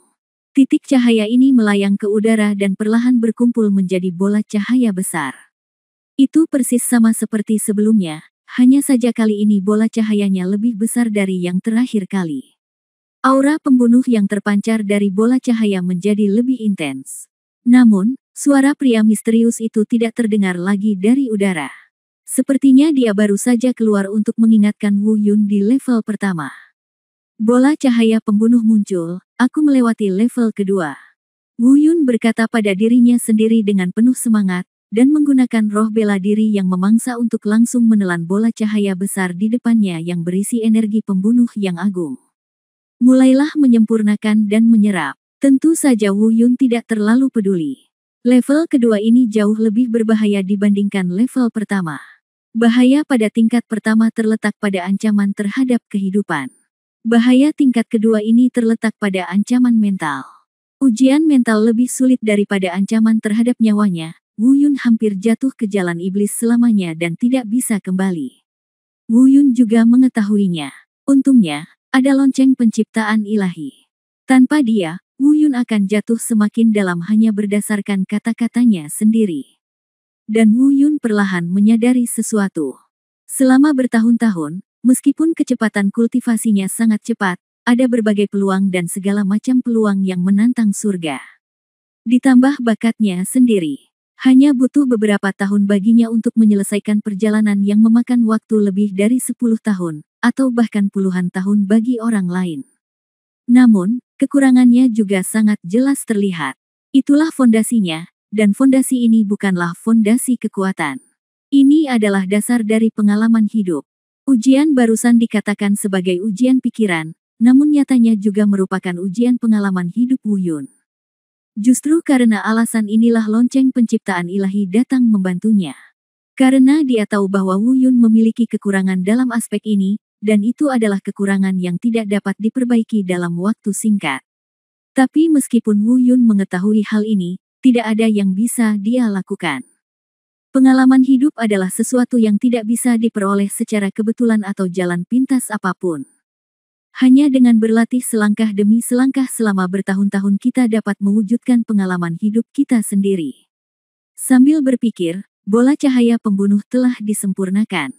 Titik cahaya ini melayang ke udara dan perlahan berkumpul menjadi bola cahaya besar. Itu persis sama seperti sebelumnya, hanya saja kali ini bola cahayanya lebih besar dari yang terakhir kali. Aura pembunuh yang terpancar dari bola cahaya menjadi lebih intens. Namun, suara pria misterius itu tidak terdengar lagi dari udara. Sepertinya dia baru saja keluar untuk mengingatkan Wu Yun di level pertama. Bola cahaya pembunuh muncul, aku melewati level kedua. Wu Yun berkata pada dirinya sendiri dengan penuh semangat, dan menggunakan roh bela diri yang memangsa untuk langsung menelan bola cahaya besar di depannya yang berisi energi pembunuh yang agung. Mulailah menyempurnakan dan menyerap. Tentu saja Wu Yun tidak terlalu peduli. Level kedua ini jauh lebih berbahaya dibandingkan level pertama. Bahaya pada tingkat pertama terletak pada ancaman terhadap kehidupan. Bahaya tingkat kedua ini terletak pada ancaman mental. Ujian mental lebih sulit daripada ancaman terhadap nyawanya, Wu Yun hampir jatuh ke jalan iblis selamanya dan tidak bisa kembali. Wu Yun juga mengetahuinya. Untungnya, ada lonceng penciptaan ilahi. Tanpa dia, Wu Yun akan jatuh semakin dalam hanya berdasarkan kata-katanya sendiri. Dan Wu Yun perlahan menyadari sesuatu. Selama bertahun-tahun, meskipun kecepatan kultivasinya sangat cepat, ada berbagai peluang dan segala macam peluang yang menantang surga. Ditambah bakatnya sendiri. Hanya butuh beberapa tahun baginya untuk menyelesaikan perjalanan yang memakan waktu lebih dari 10 tahun, atau bahkan puluhan tahun bagi orang lain. Namun, kekurangannya juga sangat jelas terlihat. Itulah fondasinya, dan fondasi ini bukanlah fondasi kekuatan. Ini adalah dasar dari pengalaman hidup. Ujian barusan dikatakan sebagai ujian pikiran, namun nyatanya juga merupakan ujian pengalaman hidup Wu Yun. Justru karena alasan inilah lonceng penciptaan ilahi datang membantunya. Karena dia tahu bahwa Wu Yun memiliki kekurangan dalam aspek ini, dan itu adalah kekurangan yang tidak dapat diperbaiki dalam waktu singkat. Tapi meskipun Wu Yun mengetahui hal ini, tidak ada yang bisa dia lakukan. Pengalaman hidup adalah sesuatu yang tidak bisa diperoleh secara kebetulan atau jalan pintas apapun. Hanya dengan berlatih selangkah demi selangkah selama bertahun-tahun kita dapat mewujudkan pengalaman hidup kita sendiri. Sambil berpikir, bola cahaya pembunuh telah disempurnakan.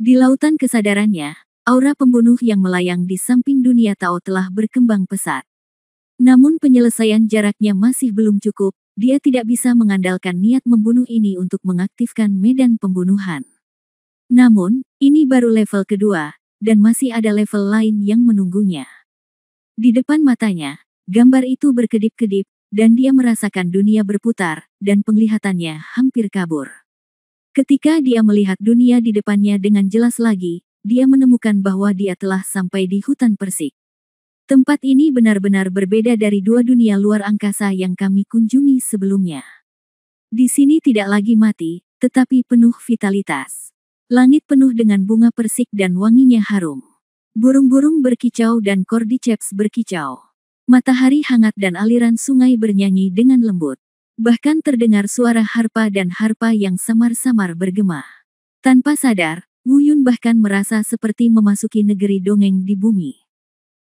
Di lautan kesadarannya, aura pembunuh yang melayang di samping dunia Tao telah berkembang pesat. Namun penyelesaian jaraknya masih belum cukup, dia tidak bisa mengandalkan niat membunuh ini untuk mengaktifkan medan pembunuhan. Namun, ini baru level kedua, dan masih ada level lain yang menunggunya. Di depan matanya, gambar itu berkedip-kedip, dan dia merasakan dunia berputar, dan penglihatannya hampir kabur. Ketika dia melihat dunia di depannya dengan jelas lagi, dia menemukan bahwa dia telah sampai di hutan persik. Tempat ini benar-benar berbeda dari dua dunia luar angkasa yang kami kunjungi sebelumnya. Di sini tidak lagi mati, tetapi penuh vitalitas. Langit penuh dengan bunga persik dan wanginya harum. Burung-burung berkicau dan cordyceps berkicau. Matahari hangat dan aliran sungai bernyanyi dengan lembut. Bahkan terdengar suara harpa dan harpa yang samar-samar bergema. Tanpa sadar, Wu Yun bahkan merasa seperti memasuki negeri dongeng di bumi.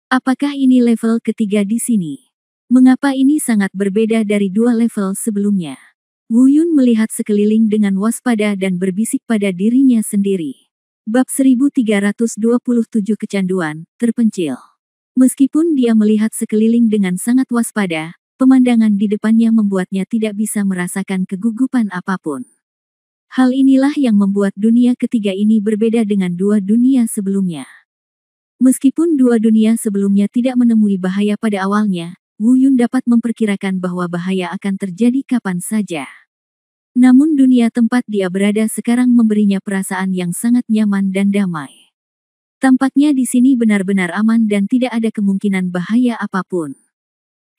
Apakah ini level ketiga di sini? Mengapa ini sangat berbeda dari dua level sebelumnya? Wu Yun melihat sekeliling dengan waspada dan berbisik pada dirinya sendiri. Bab 1327 Kecanduan, terpencil. Meskipun dia melihat sekeliling dengan sangat waspada, pemandangan di depannya membuatnya tidak bisa merasakan kegugupan apapun. Hal inilah yang membuat dunia ketiga ini berbeda dengan dua dunia sebelumnya. Meskipun dua dunia sebelumnya tidak menemui bahaya pada awalnya, Wu Yun dapat memperkirakan bahwa bahaya akan terjadi kapan saja. Namun dunia tempat dia berada sekarang memberinya perasaan yang sangat nyaman dan damai. Tampaknya di sini benar-benar aman dan tidak ada kemungkinan bahaya apapun.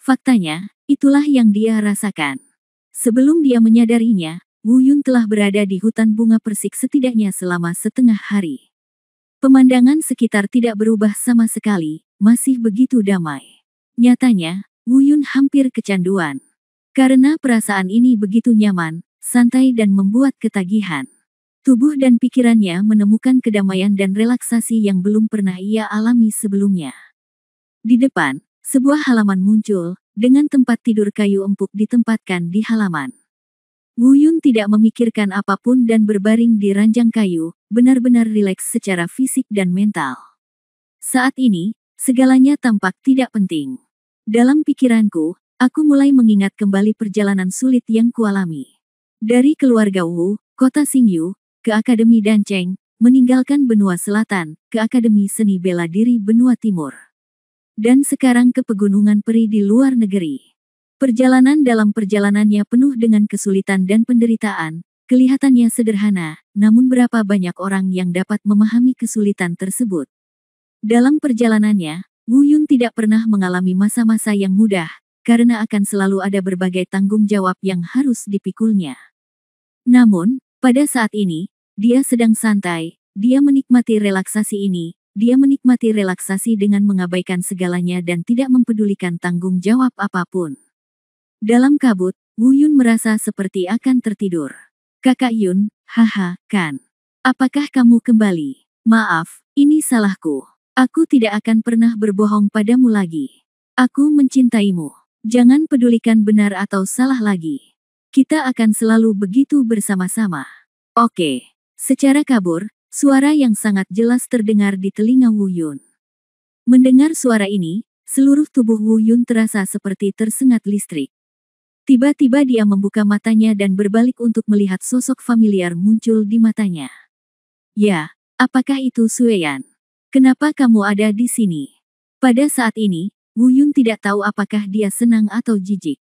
Faktanya, itulah yang dia rasakan. Sebelum dia menyadarinya, Wu Yun telah berada di hutan bunga persik setidaknya selama setengah hari. Pemandangan sekitar tidak berubah sama sekali, masih begitu damai. Nyatanya, Wu Yun hampir kecanduan. Karena perasaan ini begitu nyaman, santai dan membuat ketagihan. Tubuh dan pikirannya menemukan kedamaian dan relaksasi yang belum pernah ia alami sebelumnya. Di depan, sebuah halaman muncul, dengan tempat tidur kayu empuk ditempatkan di halaman. Wu Yun tidak memikirkan apapun dan berbaring di ranjang kayu, benar-benar rileks secara fisik dan mental. Saat ini, segalanya tampak tidak penting. Dalam pikiranku, aku mulai mengingat kembali perjalanan sulit yang kualami. Dari keluarga Wu, kota Xingyu, ke Akademi Dancheng, meninggalkan benua selatan, ke Akademi Seni Bela Diri benua timur. Dan sekarang ke pegunungan peri di luar negeri. Perjalanan dalam perjalanannya penuh dengan kesulitan dan penderitaan, kelihatannya sederhana, namun berapa banyak orang yang dapat memahami kesulitan tersebut. Dalam perjalanannya, Wu Yun tidak pernah mengalami masa-masa yang mudah, karena akan selalu ada berbagai tanggung jawab yang harus dipikulnya. Namun, pada saat ini, dia sedang santai, dia menikmati relaksasi ini, dia menikmati relaksasi dengan mengabaikan segalanya dan tidak mempedulikan tanggung jawab apapun. Dalam kabut, Wu Yun merasa seperti akan tertidur. Kakak Yun, haha, kan? Apakah kamu kembali? Maaf, ini salahku. Aku tidak akan pernah berbohong padamu lagi. Aku mencintaimu. Jangan pedulikan benar atau salah lagi. Kita akan selalu begitu bersama-sama. Oke. Secara kabur, suara yang sangat jelas terdengar di telinga Wu Yun. Mendengar suara ini, seluruh tubuh Wu Yun terasa seperti tersengat listrik. Tiba-tiba dia membuka matanya dan berbalik untuk melihat sosok familiar muncul di matanya. Ya, apakah itu Sueyan? Kenapa kamu ada di sini? Pada saat ini, Wu Yun tidak tahu apakah dia senang atau jijik.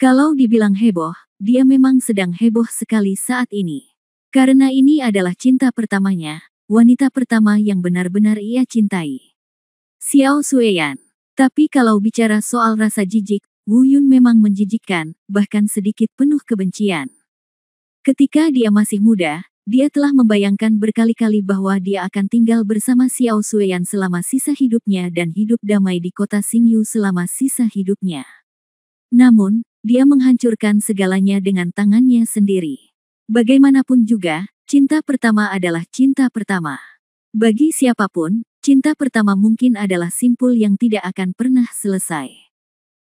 Kalau dibilang heboh, dia memang sedang heboh sekali saat ini. Karena ini adalah cinta pertamanya, wanita pertama yang benar-benar ia cintai. Xiao Sueyan. Tapi kalau bicara soal rasa jijik, Wu Yun memang menjijikkan, bahkan sedikit penuh kebencian. Ketika dia masih muda, dia telah membayangkan berkali-kali bahwa dia akan tinggal bersama Xiao Sueyan selama sisa hidupnya dan hidup damai di kota Xingyu selama sisa hidupnya. Namun, dia menghancurkan segalanya dengan tangannya sendiri. Bagaimanapun juga, cinta pertama adalah cinta pertama. Bagi siapapun, cinta pertama mungkin adalah simpul yang tidak akan pernah selesai.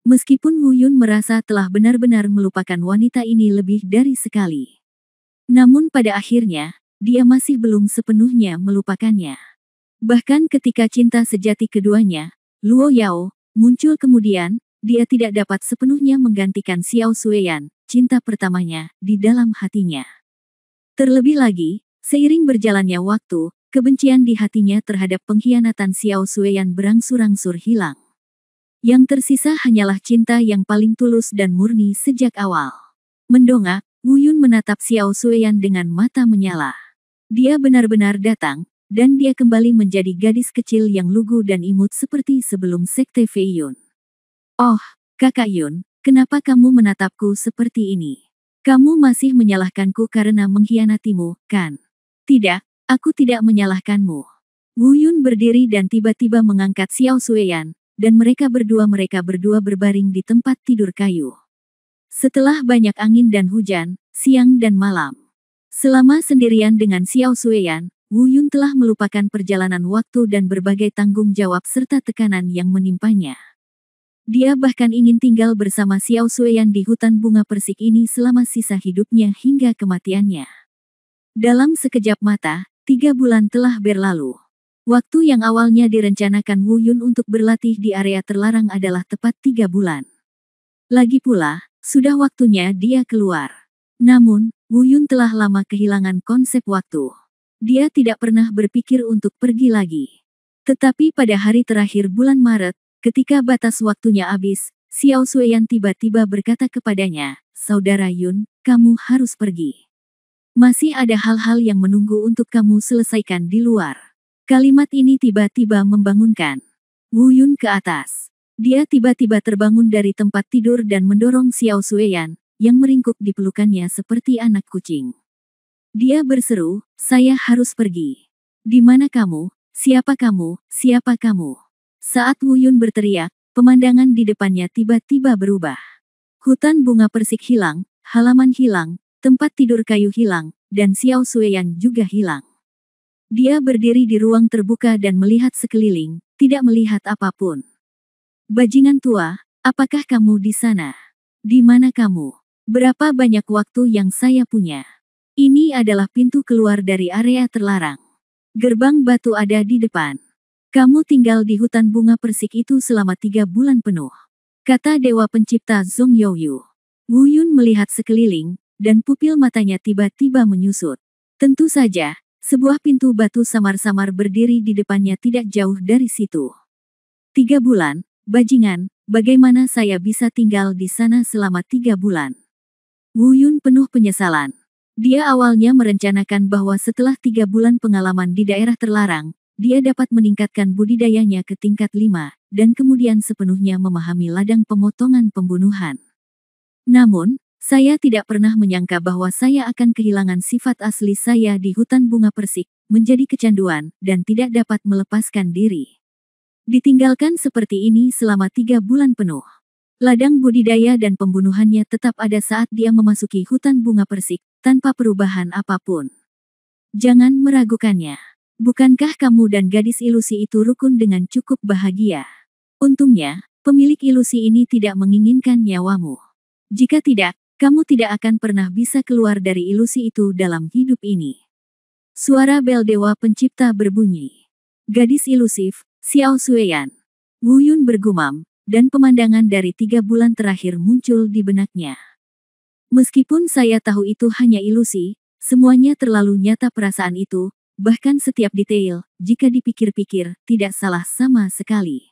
Meskipun Wu Yun merasa telah benar-benar melupakan wanita ini lebih dari sekali. Namun pada akhirnya, dia masih belum sepenuhnya melupakannya. Bahkan ketika cinta sejati keduanya, Luo Yao, muncul kemudian, dia tidak dapat sepenuhnya menggantikan Xiao Sueyan, cinta pertamanya, di dalam hatinya. Terlebih lagi, seiring berjalannya waktu, kebencian di hatinya terhadap pengkhianatan Xiao Sueyan berangsur-angsur hilang. Yang tersisa hanyalah cinta yang paling tulus dan murni sejak awal. Mendongak, Wu Yun menatap Xiao Sueyan dengan mata menyala. Dia benar-benar datang, dan dia kembali menjadi gadis kecil yang lugu dan imut seperti sebelum sekte Fei Yun. Oh, Kakak Yun, kenapa kamu menatapku seperti ini? Kamu masih menyalahkanku karena mengkhianatimu, kan? Tidak, aku tidak menyalahkanmu. Wu Yun berdiri dan tiba-tiba mengangkat Xiao Sueyan, dan mereka berdua berbaring di tempat tidur kayu. Setelah banyak angin dan hujan, siang dan malam. Selama sendirian dengan Xiao Sueyan, Wu Yun telah melupakan perjalanan waktu dan berbagai tanggung jawab serta tekanan yang menimpanya. Dia bahkan ingin tinggal bersama Xiao Sueyan di hutan bunga persik ini selama sisa hidupnya hingga kematiannya. Dalam sekejap mata, 3 bulan telah berlalu. Waktu yang awalnya direncanakan Wu Yun untuk berlatih di area terlarang adalah tepat 3 bulan. Lagi pula, sudah waktunya dia keluar. Namun, Wu Yun telah lama kehilangan konsep waktu. Dia tidak pernah berpikir untuk pergi lagi. Tetapi pada hari terakhir bulan Maret, ketika batas waktunya habis, Xiao Sueyan tiba-tiba berkata kepadanya, "Saudara Yun, kamu harus pergi. Masih ada hal-hal yang menunggu untuk kamu selesaikan di luar." Kalimat ini tiba-tiba membangunkan Wu Yun ke atas. Dia tiba-tiba terbangun dari tempat tidur dan mendorong Xiao Sueyan, yang meringkuk di pelukannya seperti anak kucing. Dia berseru, "Saya harus pergi. Di mana kamu? Siapa kamu? Siapa kamu?" Saat Wu Yun berteriak, pemandangan di depannya tiba-tiba berubah. Hutan bunga persik hilang, halaman hilang, tempat tidur kayu hilang, dan Xiao Sueyan juga hilang. Dia berdiri di ruang terbuka dan melihat sekeliling, tidak melihat apapun. "Bajingan tua, apakah kamu di sana? Di mana kamu? Berapa banyak waktu yang saya punya? Ini adalah pintu keluar dari area terlarang. Gerbang batu ada di depan. Kamu tinggal di hutan bunga persik itu selama 3 bulan penuh," kata Dewa Pencipta Zhong Youyu. Wu Yun melihat sekeliling, dan pupil matanya tiba-tiba menyusut. Tentu saja, sebuah pintu batu samar-samar berdiri di depannya tidak jauh dari situ. 3 bulan, bajingan, bagaimana saya bisa tinggal di sana selama 3 bulan? Wu Yun penuh penyesalan. Dia awalnya merencanakan bahwa setelah 3 bulan pengalaman di daerah terlarang, dia dapat meningkatkan budidayanya ke tingkat 5, dan kemudian sepenuhnya memahami ladang pemotongan pembunuhan. Namun, saya tidak pernah menyangka bahwa saya akan kehilangan sifat asli saya di hutan bunga persik, menjadi kecanduan, dan tidak dapat melepaskan diri. Ditinggalkan seperti ini selama 3 bulan penuh. Ladang budidaya dan pembunuhannya tetap ada saat dia memasuki hutan bunga persik, tanpa perubahan apapun. Jangan meragukannya. Bukankah kamu dan gadis ilusi itu rukun dengan cukup bahagia? Untungnya, pemilik ilusi ini tidak menginginkan nyawamu. Jika tidak, kamu tidak akan pernah bisa keluar dari ilusi itu dalam hidup ini. Suara bel dewa pencipta berbunyi. Gadis ilusif, Xiao Sueyan. Wu Yun bergumam, dan pemandangan dari 3 bulan terakhir muncul di benaknya. Meskipun saya tahu itu hanya ilusi, semuanya terlalu nyata perasaan itu, bahkan setiap detail, jika dipikir-pikir, tidak salah sama sekali.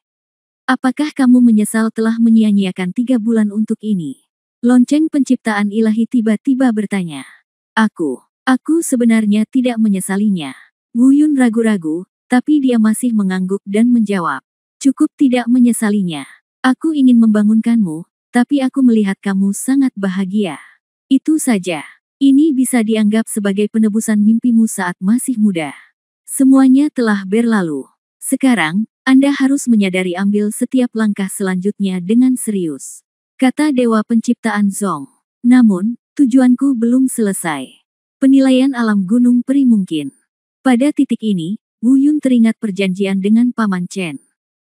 Apakah kamu menyesal telah menyia-nyiakan 3 bulan untuk ini? Lonceng penciptaan ilahi tiba-tiba bertanya. Aku sebenarnya tidak menyesalinya. Wu Yun ragu-ragu, tapi dia masih mengangguk dan menjawab. Cukup tidak menyesalinya. Aku ingin membangunkanmu, tapi aku melihat kamu sangat bahagia. Itu saja. Ini bisa dianggap sebagai penebusan mimpimu saat masih muda. Semuanya telah berlalu. Sekarang, Anda harus menyadari ambil setiap langkah selanjutnya dengan serius. Kata Dewa Penciptaan Zong. Namun, tujuanku belum selesai. Penilaian alam Gunung Peri mungkin. Pada titik ini, Wu Yun teringat perjanjian dengan Paman Chen.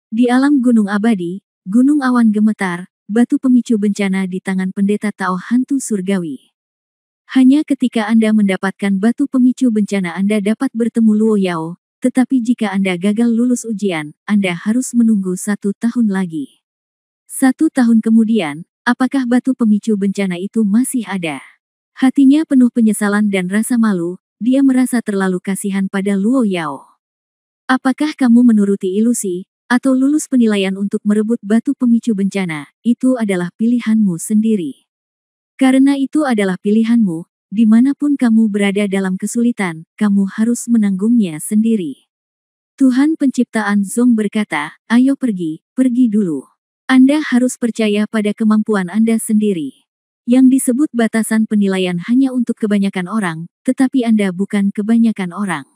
Di alam Gunung Abadi, Gunung Awan Gemetar, batu pemicu bencana di tangan pendeta Tao hantu surgawi. Hanya ketika Anda mendapatkan batu pemicu bencana Anda dapat bertemu Luo Yao, tetapi jika Anda gagal lulus ujian, Anda harus menunggu 1 tahun lagi. 1 tahun kemudian, apakah batu pemicu bencana itu masih ada? Hatinya penuh penyesalan dan rasa malu, dia merasa terlalu kasihan pada Luo Yao. Apakah kamu menuruti ilusi, atau lulus penilaian untuk merebut batu pemicu bencana? Itu adalah pilihanmu sendiri. Karena itu adalah pilihanmu, dimanapun kamu berada dalam kesulitan, kamu harus menanggungnya sendiri. Tuhan Penciptaan Zong berkata, ayo pergi dulu. Anda harus percaya pada kemampuan Anda sendiri. Yang disebut batasan penilaian hanya untuk kebanyakan orang, tetapi Anda bukan kebanyakan orang.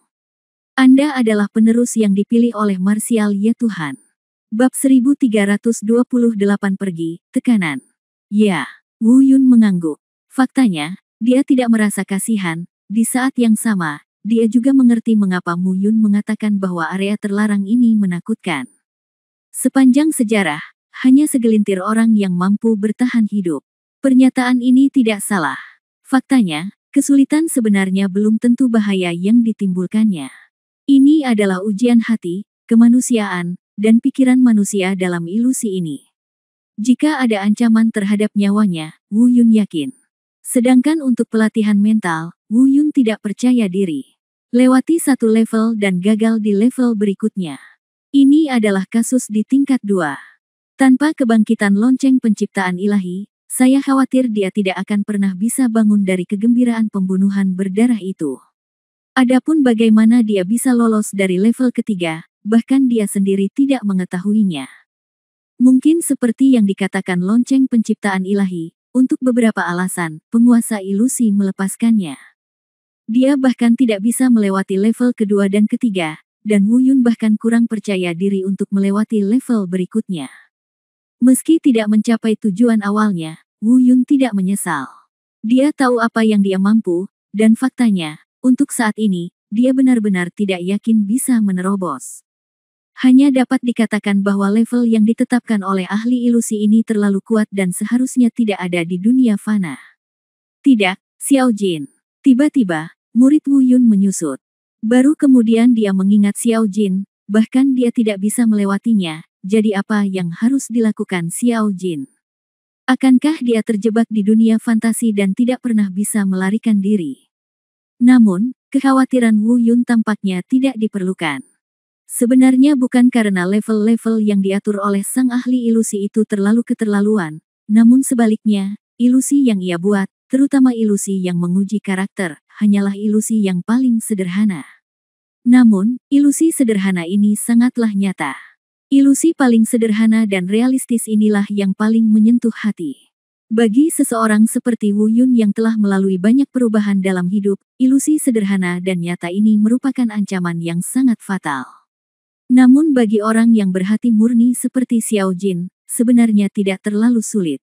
Anda adalah penerus yang dipilih oleh Marsial ya Tuhan. Bab 1328 pergi, tekanan. Ya, Wu Yun mengangguk. Faktanya, dia tidak merasa kasihan. Di saat yang sama, dia juga mengerti mengapa Wu Yun mengatakan bahwa area terlarang ini menakutkan. Sepanjang sejarah, hanya segelintir orang yang mampu bertahan hidup. Pernyataan ini tidak salah. Faktanya, kesulitan sebenarnya belum tentu bahaya yang ditimbulkannya. Ini adalah ujian hati, kemanusiaan, dan pikiran manusia dalam ilusi ini. Jika ada ancaman terhadap nyawanya, Wu Yun yakin. Sedangkan untuk pelatihan mental, Wu Yun tidak percaya diri. Lewati 1 level dan gagal di level berikutnya. Ini adalah kasus di tingkat 2. Tanpa kebangkitan lonceng penciptaan ilahi, saya khawatir dia tidak akan pernah bisa bangun dari kegembiraan pembunuhan berdarah itu. Adapun bagaimana dia bisa lolos dari level ketiga, bahkan dia sendiri tidak mengetahuinya. Mungkin seperti yang dikatakan lonceng penciptaan ilahi, untuk beberapa alasan, penguasa ilusi melepaskannya. Dia bahkan tidak bisa melewati level kedua dan ketiga, dan Wu Yun bahkan kurang percaya diri untuk melewati level berikutnya. Meski tidak mencapai tujuan awalnya, Wu Yun tidak menyesal. Dia tahu apa yang dia mampu, dan faktanya, untuk saat ini, dia benar-benar tidak yakin bisa menerobos. Hanya dapat dikatakan bahwa level yang ditetapkan oleh ahli ilusi ini terlalu kuat dan seharusnya tidak ada di dunia fana. Tidak, Xiao Jin. Tiba-tiba, murid Wu Yun menyusut. Baru kemudian dia mengingat Xiao Jin, bahkan dia tidak bisa melewatinya, jadi apa yang harus dilakukan Xiao Jin? Akankah dia terjebak di dunia fantasi dan tidak pernah bisa melarikan diri? Namun, kekhawatiran Wu Yun tampaknya tidak diperlukan. Sebenarnya bukan karena level-level yang diatur oleh sang ahli ilusi itu terlalu keterlaluan, namun sebaliknya, ilusi yang ia buat, terutama ilusi yang menguji karakter, hanyalah ilusi yang paling sederhana. Namun, ilusi sederhana ini sangatlah nyata. Ilusi paling sederhana dan realistis inilah yang paling menyentuh hati. Bagi seseorang seperti Wu Yun yang telah melalui banyak perubahan dalam hidup, ilusi sederhana dan nyata ini merupakan ancaman yang sangat fatal. Namun bagi orang yang berhati murni seperti Xiao Jin, sebenarnya tidak terlalu sulit.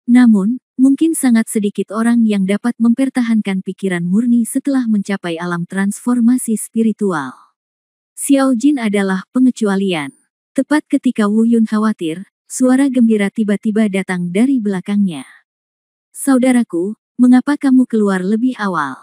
Namun, mungkin sangat sedikit orang yang dapat mempertahankan pikiran murni setelah mencapai alam transformasi spiritual. Xiao Jin adalah pengecualian. Tepat ketika Wu Yun khawatir, suara gembira tiba-tiba datang dari belakangnya. Saudaraku, mengapa kamu keluar lebih awal?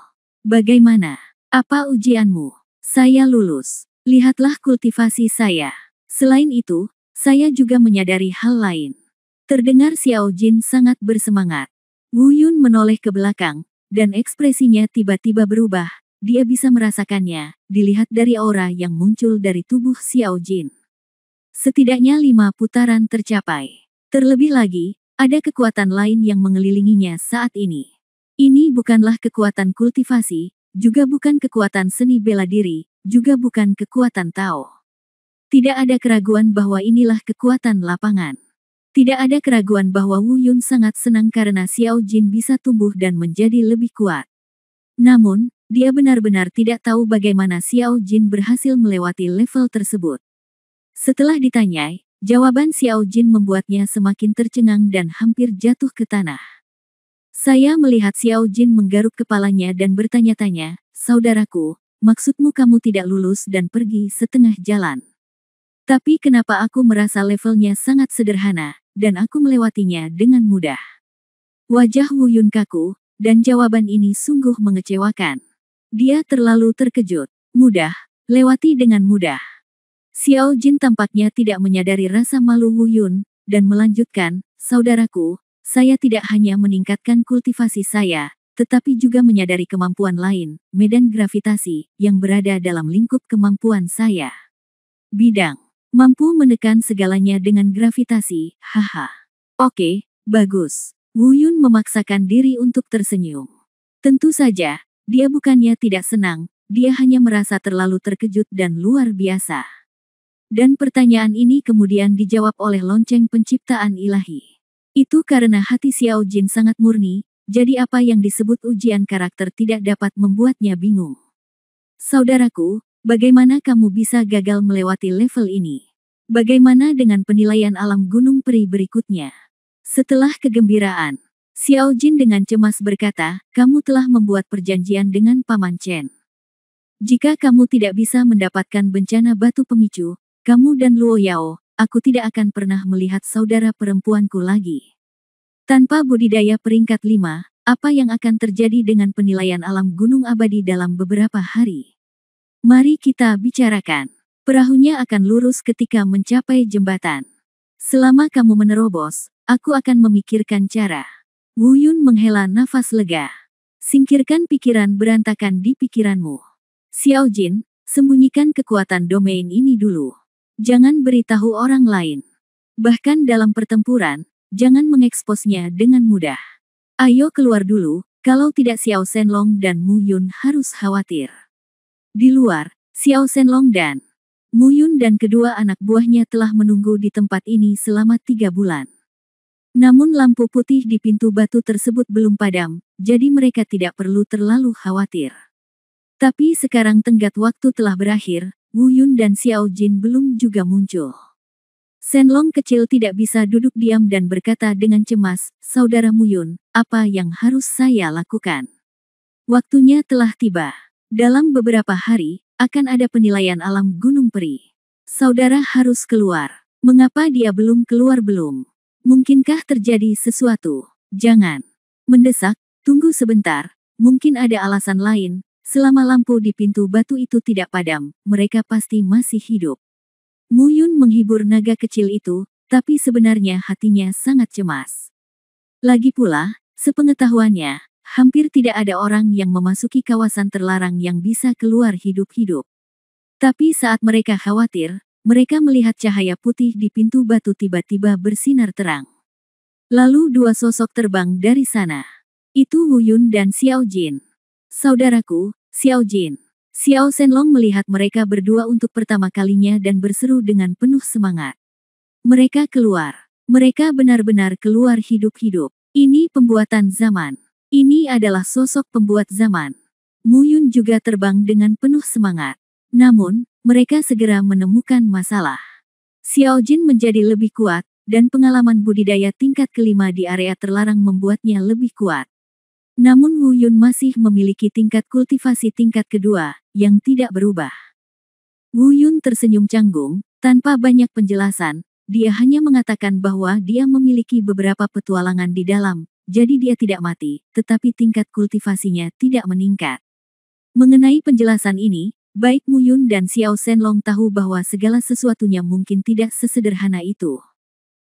Bagaimana? Apa ujianmu? Saya lulus. Lihatlah kultivasi saya. Selain itu, saya juga menyadari hal lain. Terdengar Xiao Jin sangat bersemangat. Wu Yun menoleh ke belakang, dan ekspresinya tiba-tiba berubah. Dia bisa merasakannya, dilihat dari aura yang muncul dari tubuh Xiao Jin. Setidaknya 5 putaran tercapai. Terlebih lagi, ada kekuatan lain yang mengelilinginya saat ini. Ini bukanlah kekuatan kultivasi, juga bukan kekuatan seni bela diri, juga bukan kekuatan Tao. Tidak ada keraguan bahwa inilah kekuatan lapangan. Tidak ada keraguan bahwa Wu Yun sangat senang karena Xiao Jin bisa tumbuh dan menjadi lebih kuat. Namun, dia benar-benar tidak tahu bagaimana Xiao Jin berhasil melewati level tersebut. Setelah ditanyai, jawaban Xiao Jin membuatnya semakin tercengang dan hampir jatuh ke tanah. Saya melihat Xiao Jin menggaruk kepalanya dan bertanya-tanya, "Saudaraku, maksudmu kamu tidak lulus dan pergi setengah jalan? Tapi kenapa aku merasa levelnya sangat sederhana, dan aku melewatinya dengan mudah?" Wajah Wu Yun kaku, dan jawaban ini sungguh mengecewakan. Dia terlalu terkejut. Mudah, lewati dengan mudah. Xiao Jin tampaknya tidak menyadari rasa malu Wu Yun, dan melanjutkan, "Saudaraku, saya tidak hanya meningkatkan kultivasi saya, tetapi juga menyadari kemampuan lain, medan gravitasi, yang berada dalam lingkup kemampuan saya. Bidang. Mampu menekan segalanya dengan gravitasi, haha. Oke, bagus." Wu Yun memaksakan diri untuk tersenyum. Tentu saja, dia bukannya tidak senang, dia hanya merasa terlalu terkejut dan luar biasa. Dan pertanyaan ini kemudian dijawab oleh lonceng penciptaan ilahi. Itu karena hati Xiao Jin sangat murni, jadi apa yang disebut ujian karakter tidak dapat membuatnya bingung. "Saudaraku, bagaimana kamu bisa gagal melewati level ini? Bagaimana dengan penilaian alam gunung peri berikutnya?" Setelah kegembiraan, Xiao Jin dengan cemas berkata, "Kamu telah membuat perjanjian dengan Paman Chen. Jika kamu tidak bisa mendapatkan bencana batu pemicu, kamu dan Luo Yao, aku tidak akan pernah melihat saudara perempuanku lagi. Tanpa budidaya peringkat 5, apa yang akan terjadi dengan penilaian alam gunung abadi dalam beberapa hari? Mari kita bicarakan. Perahunya akan lurus ketika mencapai jembatan. Selama kamu menerobos, aku akan memikirkan cara." Wu Yun menghela nafas lega. "Singkirkan pikiran berantakan di pikiranmu. Xiao Jin, sembunyikan kekuatan domain ini dulu. Jangan beritahu orang lain. Bahkan dalam pertempuran, jangan mengeksposnya dengan mudah. Ayo keluar dulu, kalau tidak Xiao Shenlong dan Mu Yun harus khawatir." Di luar, Xiao Shenlong dan Mu Yun dan kedua anak buahnya telah menunggu di tempat ini selama 3 bulan. Namun lampu putih di pintu batu tersebut belum padam, jadi mereka tidak perlu terlalu khawatir. Tapi sekarang tenggat waktu telah berakhir, Wu Yun dan Xiao Jin belum juga muncul. Shenlong kecil tidak bisa duduk diam dan berkata dengan cemas, "Saudara Mu Yun, apa yang harus saya lakukan? Waktunya telah tiba. Dalam beberapa hari, akan ada penilaian alam Gunung Peri. Saudara harus keluar. Mengapa dia belum keluar belum? Mungkinkah terjadi sesuatu? Jangan mendesak, tunggu sebentar, mungkin ada alasan lain. Selama lampu di pintu batu itu tidak padam, mereka pasti masih hidup." Mu Yun menghibur naga kecil itu, tapi sebenarnya hatinya sangat cemas. Lagi pula, sepengetahuannya, hampir tidak ada orang yang memasuki kawasan terlarang yang bisa keluar hidup-hidup. Tapi saat mereka khawatir, mereka melihat cahaya putih di pintu batu tiba-tiba bersinar terang. Lalu 2 sosok terbang dari sana. Itu Wu Yun dan Xiao Jin. "Saudaraku, Xiao Jin." Xiao Shenlong melihat mereka berdua untuk pertama kalinya dan berseru dengan penuh semangat. Mereka keluar. Mereka benar-benar keluar hidup-hidup. Ini pembuatan zaman. Ini adalah sosok pembuat zaman. Mu Yun juga terbang dengan penuh semangat. Namun, mereka segera menemukan masalah. Xiao Jin menjadi lebih kuat, dan pengalaman budidaya tingkat kelima di area terlarang membuatnya lebih kuat. Namun Wu Yun masih memiliki tingkat kultivasi tingkat kedua, yang tidak berubah. Wu Yun tersenyum canggung, tanpa banyak penjelasan, dia hanya mengatakan bahwa dia memiliki beberapa petualangan di dalam, jadi dia tidak mati, tetapi tingkat kultivasinya tidak meningkat. Mengenai penjelasan ini, baik Mu Yun dan Xiao Shenlong tahu bahwa segala sesuatunya mungkin tidak sesederhana itu.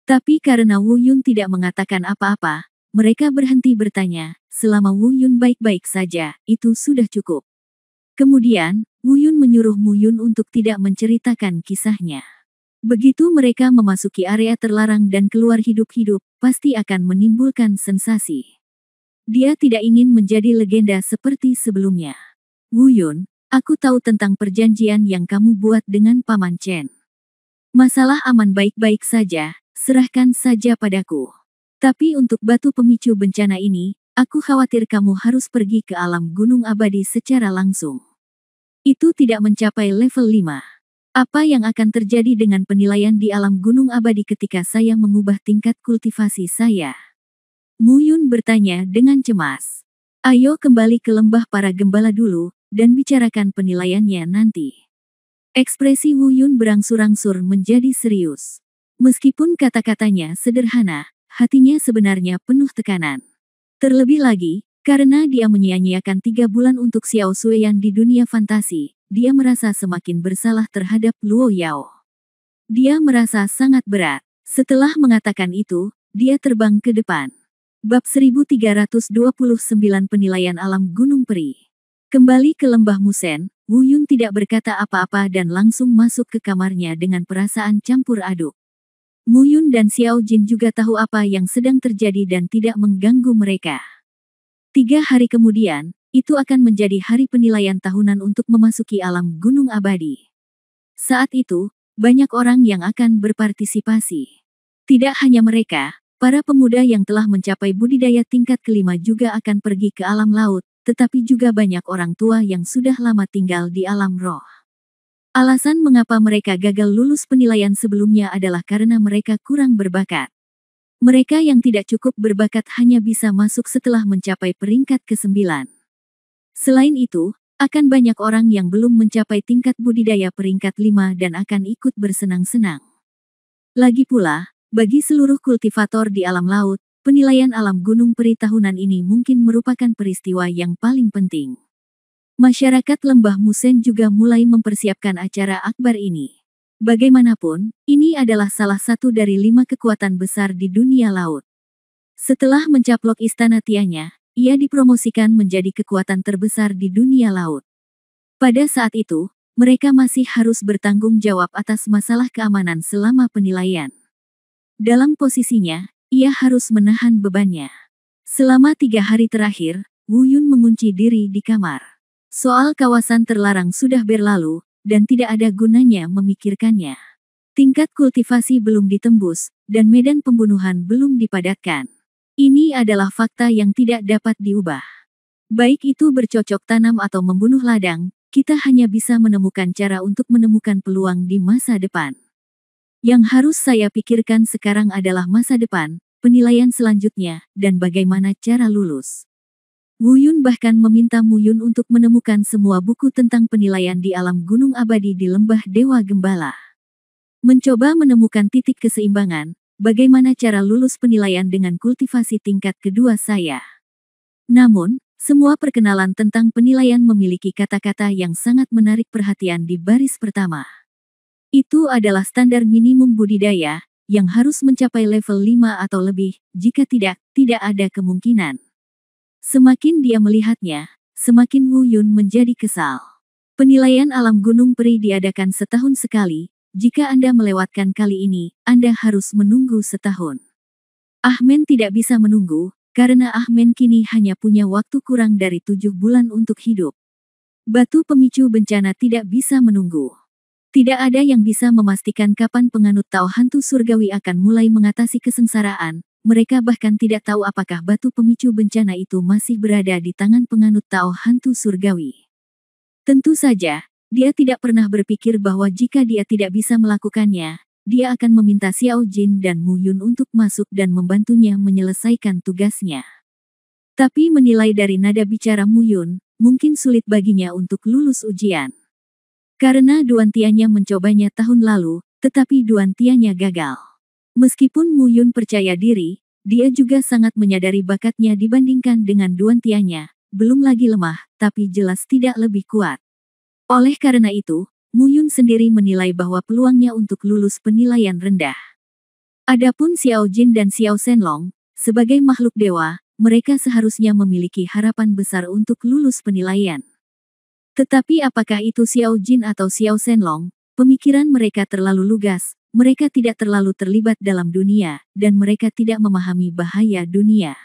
Tapi karena Wu Yun tidak mengatakan apa-apa, mereka berhenti bertanya, selama Wu Yun baik-baik saja, itu sudah cukup. Kemudian, Wu Yun menyuruh Mu Yun untuk tidak menceritakan kisahnya. Begitu mereka memasuki area terlarang dan keluar hidup-hidup, pasti akan menimbulkan sensasi. Dia tidak ingin menjadi legenda seperti sebelumnya. Wu Yun, aku tahu tentang perjanjian yang kamu buat dengan Paman Chen. Masalah aman baik-baik saja, serahkan saja padaku. Tapi untuk batu pemicu bencana ini, aku khawatir kamu harus pergi ke alam gunung abadi secara langsung. Itu tidak mencapai level 5. Apa yang akan terjadi dengan penilaian di alam gunung abadi ketika saya mengubah tingkat kultivasi saya? Mu Yun bertanya dengan cemas. Ayo kembali ke lembah para gembala dulu, dan bicarakan penilaiannya nanti. Ekspresi Wu Yun berangsur-angsur menjadi serius. Meskipun kata-katanya sederhana, hatinya sebenarnya penuh tekanan. Terlebih lagi, karena dia menyia-nyiakan 3 bulan untuk Xiao Suiyan di dunia fantasi, dia merasa semakin bersalah terhadap Luo Yao. Dia merasa sangat berat. Setelah mengatakan itu, dia terbang ke depan. Bab 1329 Penilaian Alam Gunung Peri. Kembali ke lembah Musen, Wu Yun tidak berkata apa-apa dan langsung masuk ke kamarnya dengan perasaan campur aduk. Mu Yun dan Xiao Jin juga tahu apa yang sedang terjadi dan tidak mengganggu mereka. 3 hari kemudian, itu akan menjadi hari penilaian tahunan untuk memasuki alam gunung abadi. Saat itu, banyak orang yang akan berpartisipasi. Tidak hanya mereka, para pemuda yang telah mencapai budidaya tingkat kelima juga akan pergi ke alam laut, tetapi juga banyak orang tua yang sudah lama tinggal di alam roh. Alasan mengapa mereka gagal lulus penilaian sebelumnya adalah karena mereka kurang berbakat. Mereka yang tidak cukup berbakat hanya bisa masuk setelah mencapai peringkat ke-9. Selain itu, akan banyak orang yang belum mencapai tingkat budidaya peringkat 5 dan akan ikut bersenang-senang. Lagi pula, bagi seluruh kultivator di alam laut, penilaian alam gunung peri tahunan ini mungkin merupakan peristiwa yang paling penting. Masyarakat lembah Musen juga mulai mempersiapkan acara akbar ini. Bagaimanapun, ini adalah salah satu dari 5 kekuatan besar di dunia laut. Setelah mencaplok istana Tianya, ia dipromosikan menjadi kekuatan terbesar di dunia laut. Pada saat itu, mereka masih harus bertanggung jawab atas masalah keamanan selama penilaian. Dalam posisinya, ia harus menahan bebannya. Selama 3 hari terakhir, Wu Yun mengunci diri di kamar. Soal kawasan terlarang sudah berlalu, dan tidak ada gunanya memikirkannya. Tingkat kultivasi belum ditembus, dan medan pembunuhan belum dipadatkan. Ini adalah fakta yang tidak dapat diubah. Baik itu bercocok tanam atau membunuh ladang, kita hanya bisa menemukan cara untuk menemukan peluang di masa depan. Yang harus saya pikirkan sekarang adalah masa depan, penilaian selanjutnya, dan bagaimana cara lulus. Wu Yun bahkan meminta Mu Yun untuk menemukan semua buku tentang penilaian di alam gunung abadi di lembah Dewa Gembala. Mencoba menemukan titik keseimbangan, bagaimana cara lulus penilaian dengan kultivasi tingkat kedua saya. Namun, semua perkenalan tentang penilaian memiliki kata-kata yang sangat menarik perhatian di baris pertama. Itu adalah standar minimum budidaya, yang harus mencapai level 5 atau lebih, jika tidak, tidak ada kemungkinan. Semakin dia melihatnya, semakin Wu Yun menjadi kesal. Penilaian alam gunung peri diadakan setahun sekali, jika Anda melewatkan kali ini, Anda harus menunggu setahun. Ahmen tidak bisa menunggu, karena Ahmen kini hanya punya waktu kurang dari 7 bulan untuk hidup. Batu pemicu bencana tidak bisa menunggu. Tidak ada yang bisa memastikan kapan penganut Tao hantu surgawi akan mulai mengatasi kesengsaraan. Mereka bahkan tidak tahu apakah batu pemicu bencana itu masih berada di tangan penganut Tao hantu surgawi. Tentu saja, dia tidak pernah berpikir bahwa jika dia tidak bisa melakukannya, dia akan meminta Xiao Jin dan Mu Yun untuk masuk dan membantunya menyelesaikan tugasnya. Tapi menilai dari nada bicara Mu Yun, mungkin sulit baginya untuk lulus ujian. Karena Duantianya mencobanya tahun lalu, tetapi Duantianya gagal. Meskipun Mu Yun percaya diri, dia juga sangat menyadari bakatnya dibandingkan dengan Duantianya, belum lagi lemah, tapi jelas tidak lebih kuat. Oleh karena itu, Mu Yun sendiri menilai bahwa peluangnya untuk lulus penilaian rendah. Adapun Xiao Jin dan Xiao Shenlong, sebagai makhluk dewa, mereka seharusnya memiliki harapan besar untuk lulus penilaian. Tetapi apakah itu Xiao Jin atau Xiao Shenlong, pemikiran mereka terlalu lugas, mereka tidak terlalu terlibat dalam dunia, dan mereka tidak memahami bahaya dunia.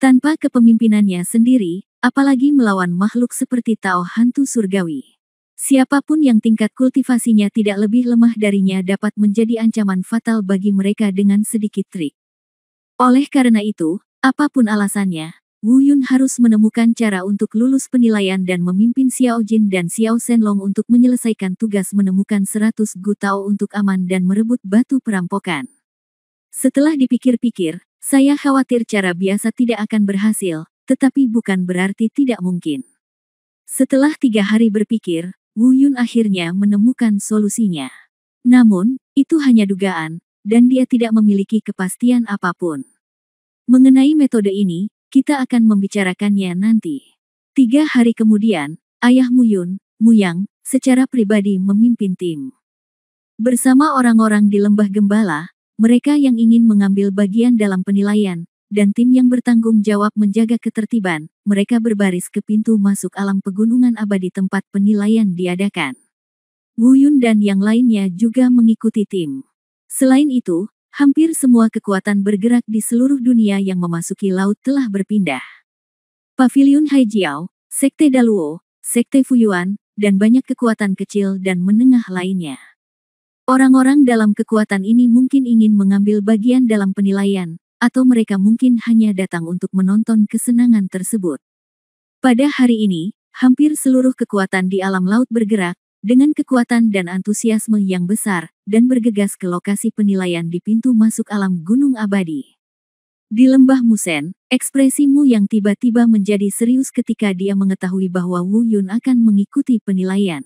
Tanpa kepemimpinannya sendiri, apalagi melawan makhluk seperti Tao hantu surgawi. Siapapun yang tingkat kultivasinya tidak lebih lemah darinya dapat menjadi ancaman fatal bagi mereka dengan sedikit trik. Oleh karena itu, apapun alasannya, Wu Yun harus menemukan cara untuk lulus penilaian dan memimpin Xiao Jin dan Xiao Shenlong untuk menyelesaikan tugas menemukan 100 Gu Tao untuk aman dan merebut batu perampokan. Setelah dipikir-pikir, saya khawatir cara biasa tidak akan berhasil, tetapi bukan berarti tidak mungkin. Setelah 3 hari berpikir, Wu Yun akhirnya menemukan solusinya. Namun, itu hanya dugaan, dan dia tidak memiliki kepastian apapun. Mengenai metode ini, kita akan membicarakannya nanti. 3 hari kemudian, ayah Mu Yun, Mu Yang, secara pribadi memimpin tim. Bersama orang-orang di Lembah Gembala, mereka yang ingin mengambil bagian dalam penilaian, dan tim yang bertanggung jawab menjaga ketertiban, mereka berbaris ke pintu masuk alam pegunungan abadi tempat penilaian diadakan. Wu Yun dan yang lainnya juga mengikuti tim. Selain itu, hampir semua kekuatan bergerak di seluruh dunia yang memasuki laut telah berpindah. Pavilion Haijiao, Sekte Daluo, Sekte Fuyuan, dan banyak kekuatan kecil dan menengah lainnya. Orang-orang dalam kekuatan ini mungkin ingin mengambil bagian dalam penilaian, atau mereka mungkin hanya datang untuk menonton kesenangan tersebut. Pada hari ini, hampir seluruh kekuatan di alam laut bergerak, dengan kekuatan dan antusiasme yang besar, dan bergegas ke lokasi penilaian di pintu masuk alam Gunung Abadi. Di Lembah Musen, ekspresi Mu yang tiba-tiba menjadi serius ketika dia mengetahui bahwa Wu Yun akan mengikuti penilaian.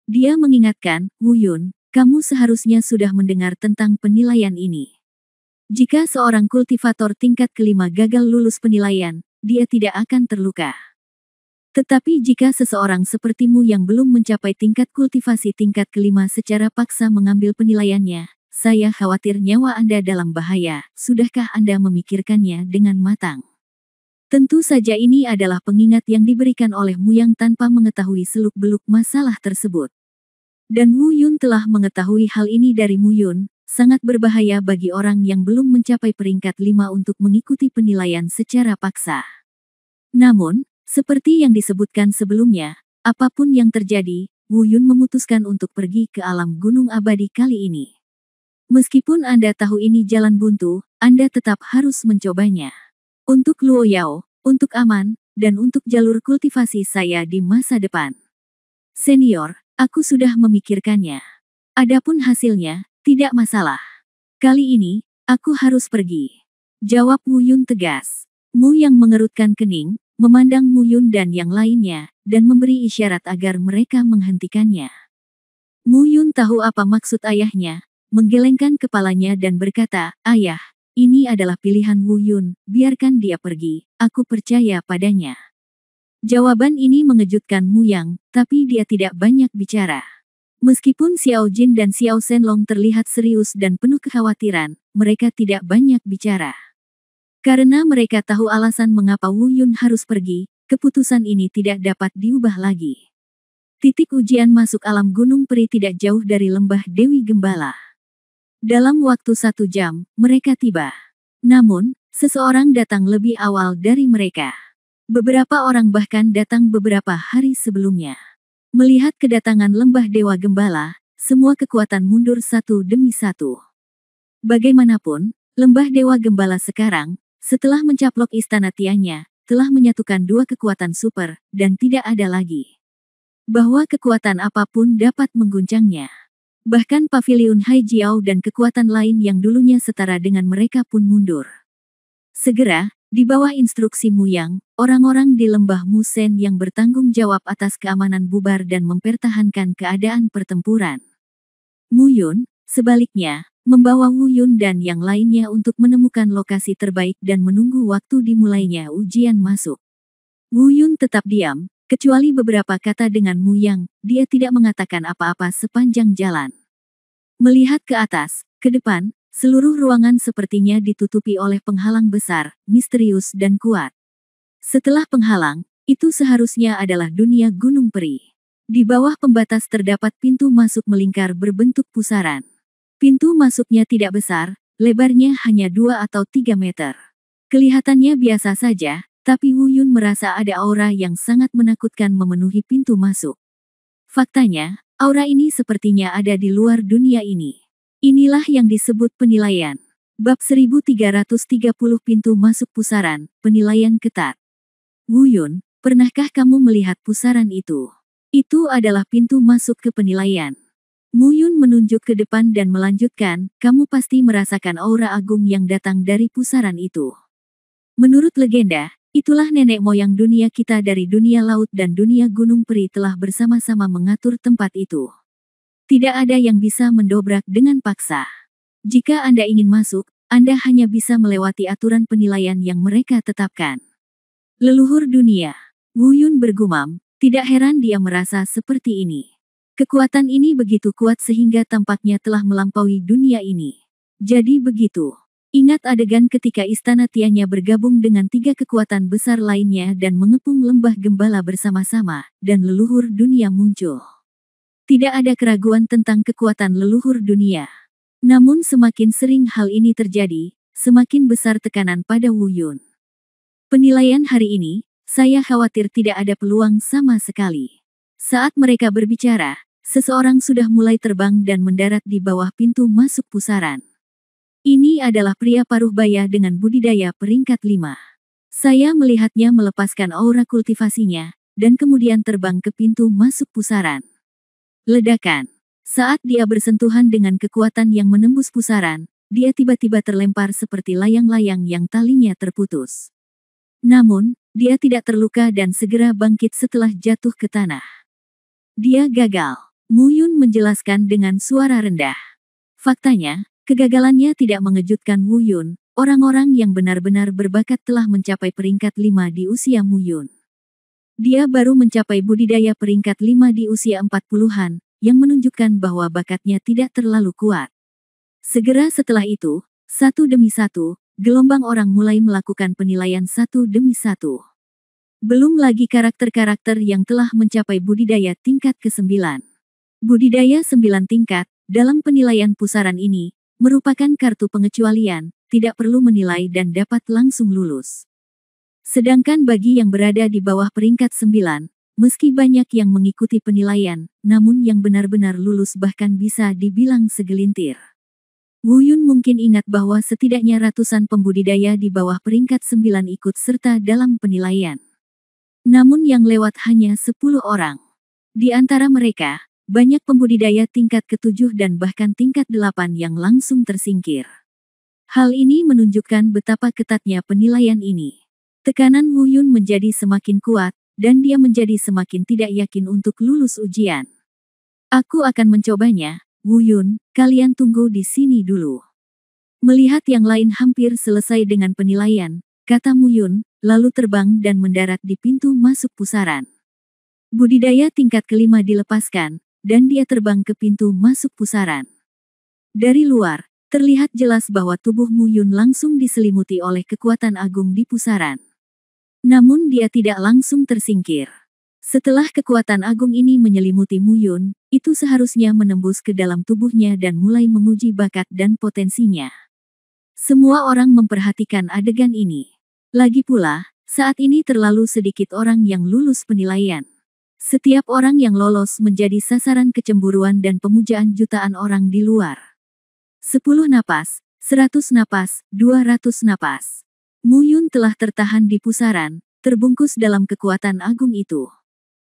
Dia mengingatkan, Wu Yun, kamu seharusnya sudah mendengar tentang penilaian ini. Jika seorang kultivator tingkat kelima gagal lulus penilaian, dia tidak akan terluka. Tetapi jika seseorang sepertimu yang belum mencapai tingkat kultivasi tingkat kelima secara paksa mengambil penilaiannya, saya khawatir nyawa Anda dalam bahaya. Sudahkah Anda memikirkannya dengan matang? Tentu saja ini adalah pengingat yang diberikan oleh Mu Yang tanpa mengetahui seluk-beluk masalah tersebut. Dan Wu Yun telah mengetahui hal ini dari Mu Yun. Sangat berbahaya bagi orang yang belum mencapai peringkat 5 untuk mengikuti penilaian secara paksa. Namun, seperti yang disebutkan sebelumnya, apapun yang terjadi, Wu Yun memutuskan untuk pergi ke alam Gunung Abadi kali ini. Meskipun Anda tahu ini jalan buntu, Anda tetap harus mencobanya. Untuk Luo Yao, untuk aman, dan untuk jalur kultivasi saya di masa depan. Senior, aku sudah memikirkannya. Adapun hasilnya, tidak masalah. Kali ini, aku harus pergi. Jawab Wu Yun tegas. Mu yang mengerutkan kening, memandang Mu Yun dan yang lainnya, dan memberi isyarat agar mereka menghentikannya. Mu Yun tahu apa maksud ayahnya, menggelengkan kepalanya dan berkata, Ayah, ini adalah pilihan Wu Yun, biarkan dia pergi, aku percaya padanya. Jawaban ini mengejutkan Mu Yang, tapi dia tidak banyak bicara. Meskipun Xiao Jin dan Xiao Shenlong terlihat serius dan penuh kekhawatiran, mereka tidak banyak bicara. Karena mereka tahu alasan mengapa Wu Yun harus pergi, keputusan ini tidak dapat diubah lagi. Titik ujian masuk alam Gunung Peri tidak jauh dari lembah Dewi Gembala. Dalam waktu 1 jam, mereka tiba. Namun, seseorang datang lebih awal dari mereka. Beberapa orang bahkan datang beberapa hari sebelumnya. Melihat kedatangan lembah Dewa Gembala, semua kekuatan mundur satu demi satu. Bagaimanapun, lembah Dewa Gembala sekarang, setelah mencaplok istana Tianya, telah menyatukan 2 kekuatan super, dan tidak ada lagi bahwa kekuatan apapun dapat mengguncangnya. Bahkan paviliun Haijiao dan kekuatan lain yang dulunya setara dengan mereka pun mundur. Segera, di bawah instruksi Muyang, orang-orang di lembah Musen yang bertanggung jawab atas keamanan bubar dan mempertahankan keadaan pertempuran. Muyun, sebaliknya, membawa Wu Yun dan yang lainnya untuk menemukan lokasi terbaik dan menunggu waktu dimulainya ujian masuk. Wu Yun tetap diam, kecuali beberapa kata dengan Muyang, dia tidak mengatakan apa-apa sepanjang jalan. Melihat ke atas, ke depan, seluruh ruangan sepertinya ditutupi oleh penghalang besar, misterius dan kuat. Setelah penghalang, itu seharusnya adalah dunia gunung peri. Di bawah pembatas terdapat pintu masuk melingkar berbentuk pusaran. Pintu masuknya tidak besar, lebarnya hanya 2 atau 3 meter. Kelihatannya biasa saja, tapi Wu Yun merasa ada aura yang sangat menakutkan memenuhi pintu masuk. Faktanya, aura ini sepertinya ada di luar dunia ini. Inilah yang disebut penilaian. Bab 1330 Pintu Masuk Pusaran, Penilaian Ketat. Wu Yun, pernahkah kamu melihat pusaran itu? Itu adalah pintu masuk ke penilaian. Wu Yun menunjuk ke depan dan melanjutkan, kamu pasti merasakan aura agung yang datang dari pusaran itu. Menurut legenda, itulah nenek moyang dunia kita dari dunia laut dan dunia gunung peri telah bersama-sama mengatur tempat itu. Tidak ada yang bisa mendobrak dengan paksa. Jika Anda ingin masuk, Anda hanya bisa melewati aturan penilaian yang mereka tetapkan. Leluhur dunia. Wu Yun bergumam, tidak heran dia merasa seperti ini. Kekuatan ini begitu kuat sehingga tampaknya telah melampaui dunia ini. Jadi begitu. Ingat adegan ketika Istana Tianya bergabung dengan 3 kekuatan besar lainnya dan mengepung lembah gembala bersama-sama, dan leluhur dunia muncul. Tidak ada keraguan tentang kekuatan leluhur dunia. Namun semakin sering hal ini terjadi, semakin besar tekanan pada Wu Yun. Penilaian hari ini, saya khawatir tidak ada peluang sama sekali. Saat mereka berbicara, seseorang sudah mulai terbang dan mendarat di bawah pintu masuk pusaran. Ini adalah pria paruh baya dengan budidaya peringkat 5. Saya melihatnya melepaskan aura kultivasinya, dan kemudian terbang ke pintu masuk pusaran. Ledakan. Saat dia bersentuhan dengan kekuatan yang menembus pusaran, dia tiba-tiba terlempar seperti layang-layang yang talinya terputus. Namun, dia tidak terluka dan segera bangkit setelah jatuh ke tanah. Dia gagal. Wu Yun menjelaskan dengan suara rendah. Faktanya, kegagalannya tidak mengejutkan Wu Yun, orang-orang yang benar-benar berbakat telah mencapai peringkat 5 di usia Wu Yun. Dia baru mencapai budidaya peringkat 5 di usia 40-an, yang menunjukkan bahwa bakatnya tidak terlalu kuat. Segera setelah itu, satu demi satu, gelombang orang mulai melakukan penilaian satu demi satu. Belum lagi karakter-karakter yang telah mencapai budidaya tingkat ke-9. Budidaya 9 tingkat, dalam penilaian pusaran ini, merupakan kartu pengecualian, tidak perlu menilai dan dapat langsung lulus. Sedangkan bagi yang berada di bawah peringkat 9, meski banyak yang mengikuti penilaian, namun yang benar-benar lulus bahkan bisa dibilang segelintir. Wu Yun mungkin ingat bahwa setidaknya ratusan pembudidaya di bawah peringkat 9 ikut serta dalam penilaian. Namun yang lewat hanya 10 orang. Di antara mereka, banyak pembudidaya tingkat ke-7 dan bahkan tingkat 8 yang langsung tersingkir. Hal ini menunjukkan betapa ketatnya penilaian ini. Tekanan Wu Yun menjadi semakin kuat, dan dia menjadi semakin tidak yakin untuk lulus ujian. Aku akan mencobanya, Wu Yun, kalian tunggu di sini dulu. Melihat yang lain hampir selesai dengan penilaian, kata Wu Yun, lalu terbang dan mendarat di pintu masuk pusaran. Budidaya tingkat ke-5 dilepaskan, dan dia terbang ke pintu masuk pusaran. Dari luar, terlihat jelas bahwa tubuh Wu Yun langsung diselimuti oleh kekuatan agung di pusaran. Namun dia tidak langsung tersingkir. Setelah kekuatan agung ini menyelimuti Wu Yun, itu seharusnya menembus ke dalam tubuhnya dan mulai menguji bakat dan potensinya. Semua orang memperhatikan adegan ini. Lagi pula, saat ini terlalu sedikit orang yang lulus penilaian. Setiap orang yang lolos menjadi sasaran kecemburuan dan pemujaan jutaan orang di luar. 10 napas, 100 napas, 200 napas. Wu Yun telah tertahan di pusaran, terbungkus dalam kekuatan agung itu.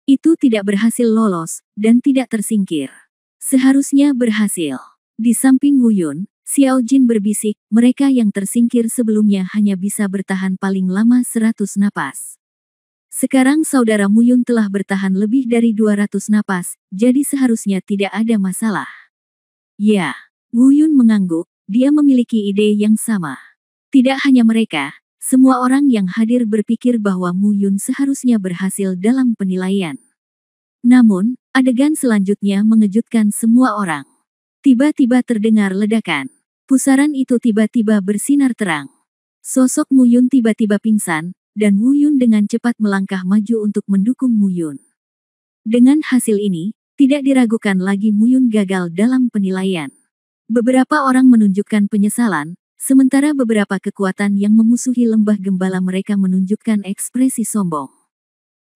Itu tidak berhasil lolos, dan tidak tersingkir. Seharusnya berhasil. Di samping Wu Yun, Xiao Jin berbisik, mereka yang tersingkir sebelumnya hanya bisa bertahan paling lama 100 napas. Sekarang saudara Mu Yun telah bertahan lebih dari 200 napas, jadi seharusnya tidak ada masalah. Ya, Wu Yun mengangguk, dia memiliki ide yang sama. Tidak hanya mereka, semua orang yang hadir berpikir bahwa Mu Yun seharusnya berhasil dalam penilaian. Namun, adegan selanjutnya mengejutkan semua orang. Tiba-tiba terdengar ledakan. Pusaran itu tiba-tiba bersinar terang. Sosok Mu Yun tiba-tiba pingsan, dan Wu Yun dengan cepat melangkah maju untuk mendukung Mu Yun. Dengan hasil ini, tidak diragukan lagi Mu Yun gagal dalam penilaian. Beberapa orang menunjukkan penyesalan, sementara beberapa kekuatan yang memusuhi lembah gembala mereka menunjukkan ekspresi sombong.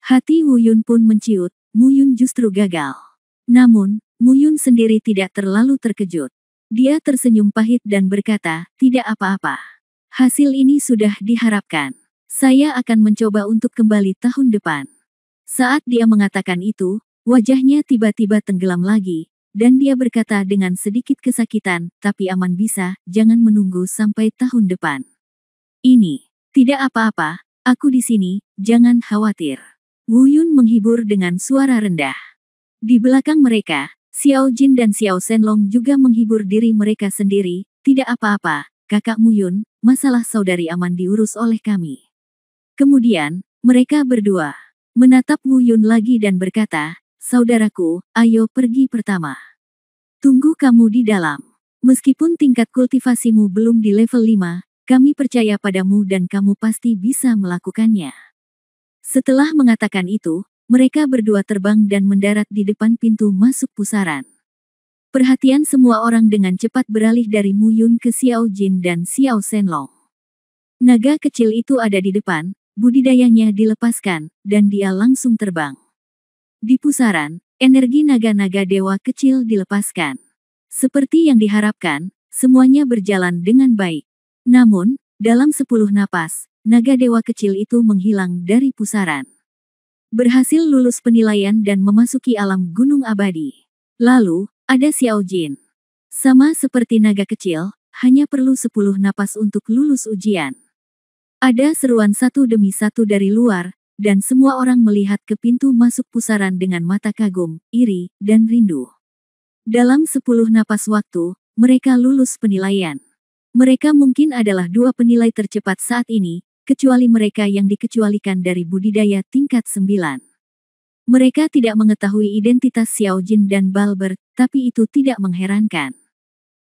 Hati Wu Yun pun menciut, Mu Yun justru gagal. Namun, Mu Yun sendiri tidak terlalu terkejut. Dia tersenyum pahit dan berkata, tidak apa-apa. Hasil ini sudah diharapkan. Saya akan mencoba untuk kembali tahun depan. Saat dia mengatakan itu, wajahnya tiba-tiba tenggelam lagi, dan dia berkata dengan sedikit kesakitan, tapi aman bisa, jangan menunggu sampai tahun depan. Ini, tidak apa-apa, aku di sini, jangan khawatir. Wu Yun menghibur dengan suara rendah. Di belakang mereka, Xiao Jin dan Xiao Shenlong juga menghibur diri mereka sendiri, tidak apa-apa, kakak Mu Yun, masalah saudari aman diurus oleh kami. Kemudian, mereka berdua menatap Wu Yun lagi dan berkata, saudaraku, ayo pergi pertama. Tunggu kamu di dalam. Meskipun tingkat kultivasimu belum di level 5, kami percaya padamu dan kamu pasti bisa melakukannya. Setelah mengatakan itu, mereka berdua terbang dan mendarat di depan pintu masuk pusaran. Perhatian semua orang dengan cepat beralih dari Mu Yun ke Xiao Jin dan Xiao Shenlong. Naga kecil itu ada di depan, budidayanya dilepaskan, dan dia langsung terbang. Di pusaran, energi naga-naga dewa kecil dilepaskan. Seperti yang diharapkan, semuanya berjalan dengan baik. Namun, dalam 10 napas, naga dewa kecil itu menghilang dari pusaran. Berhasil lulus penilaian dan memasuki alam gunung abadi. Lalu, ada Xiao Jin. Sama seperti naga kecil, hanya perlu 10 napas untuk lulus ujian. Ada seruan satu demi satu dari luar, dan semua orang melihat ke pintu masuk pusaran dengan mata kagum, iri, dan rindu. Dalam 10 napas waktu, mereka lulus penilaian. Mereka mungkin adalah dua penilai tercepat saat ini, kecuali mereka yang dikecualikan dari budidaya tingkat 9. Mereka tidak mengetahui identitas Xiao Jin dan Balber, tapi itu tidak mengherankan.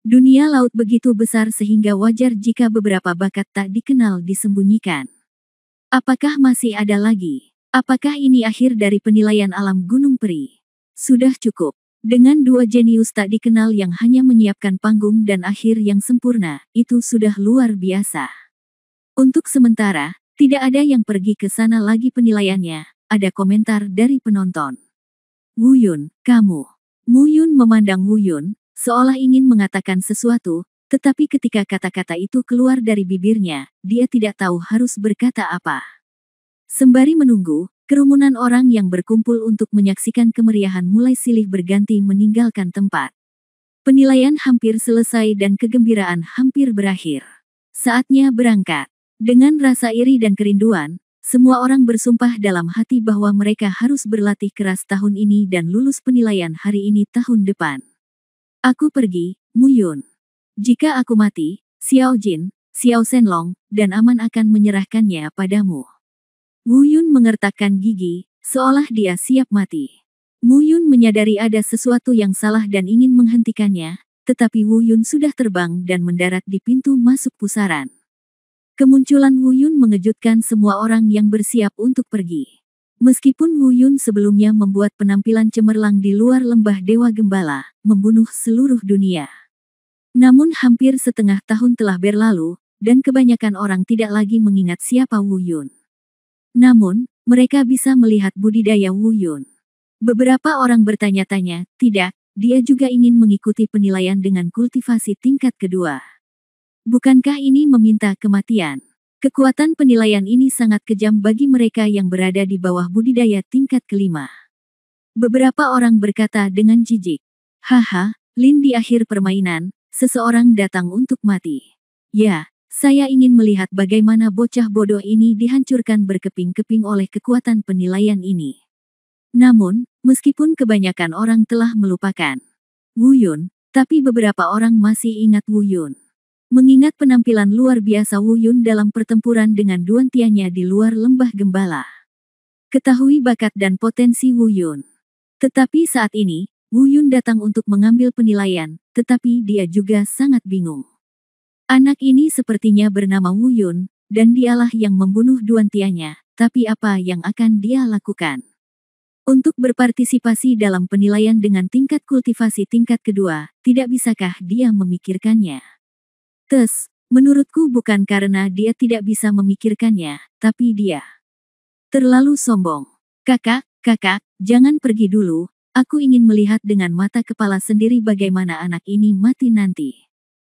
Dunia laut begitu besar sehingga wajar jika beberapa bakat tak dikenal disembunyikan. Apakah masih ada lagi? Apakah ini akhir dari penilaian alam Gunung Peri? Sudah cukup. Dengan dua jenius tak dikenal yang hanya menyiapkan panggung dan akhir yang sempurna, itu sudah luar biasa. Untuk sementara, tidak ada yang pergi ke sana lagi penilaiannya, ada komentar dari penonton. Wu Yun, kamu. Mu Yun memandang Wu Yun, seolah ingin mengatakan sesuatu, tetapi ketika kata-kata itu keluar dari bibirnya, dia tidak tahu harus berkata apa. Sembari menunggu, kerumunan orang yang berkumpul untuk menyaksikan kemeriahan mulai silih berganti meninggalkan tempat. Penilaian hampir selesai dan kegembiraan hampir berakhir. Saatnya berangkat. Dengan rasa iri dan kerinduan, semua orang bersumpah dalam hati bahwa mereka harus berlatih keras tahun ini dan lulus penilaian hari ini tahun depan. Aku pergi, Mu Yun. Jika aku mati, Xiao Jin, Xiao Shenlong, dan Aman akan menyerahkannya padamu. Wu Yun mengertakkan gigi, seolah dia siap mati. Mu Yun menyadari ada sesuatu yang salah dan ingin menghentikannya, tetapi Wu Yun sudah terbang dan mendarat di pintu masuk pusaran. Kemunculan Wu Yun mengejutkan semua orang yang bersiap untuk pergi. Meskipun Wu Yun sebelumnya membuat penampilan cemerlang di luar lembah Dewa Gembala, membunuh seluruh dunia. Namun hampir setengah tahun telah berlalu, dan kebanyakan orang tidak lagi mengingat siapa Wu Yun. Namun, mereka bisa melihat budidaya Wu Yun. Beberapa orang bertanya-tanya, tidak, dia juga ingin mengikuti penilaian dengan kultivasi tingkat kedua. Bukankah ini meminta kematian? Kekuatan penilaian ini sangat kejam bagi mereka yang berada di bawah budidaya tingkat kelima. Beberapa orang berkata dengan jijik. Haha, Lin, di akhir permainan, seseorang datang untuk mati. Ya, saya ingin melihat bagaimana bocah bodoh ini dihancurkan berkeping-keping oleh kekuatan penilaian ini. Namun, meskipun kebanyakan orang telah melupakan Wu Yun, tapi beberapa orang masih ingat Wu Yun. Mengingat penampilan luar biasa Wu Yun dalam pertempuran dengan Duan Tiannya di luar lembah gembala. Ketahui bakat dan potensi Wu Yun. Tetapi saat ini, Wu Yun datang untuk mengambil penilaian, tetapi dia juga sangat bingung. Anak ini sepertinya bernama Wu Yun, dan dialah yang membunuh Duan Tiannya, tapi apa yang akan dia lakukan? Untuk berpartisipasi dalam penilaian dengan tingkat kultivasi tingkat kedua, tidak bisakah dia memikirkannya? Menurutku bukan karena dia tidak bisa memikirkannya, tapi dia terlalu sombong. Kakak, jangan pergi dulu. Aku ingin melihat dengan mata kepala sendiri bagaimana anak ini mati nanti.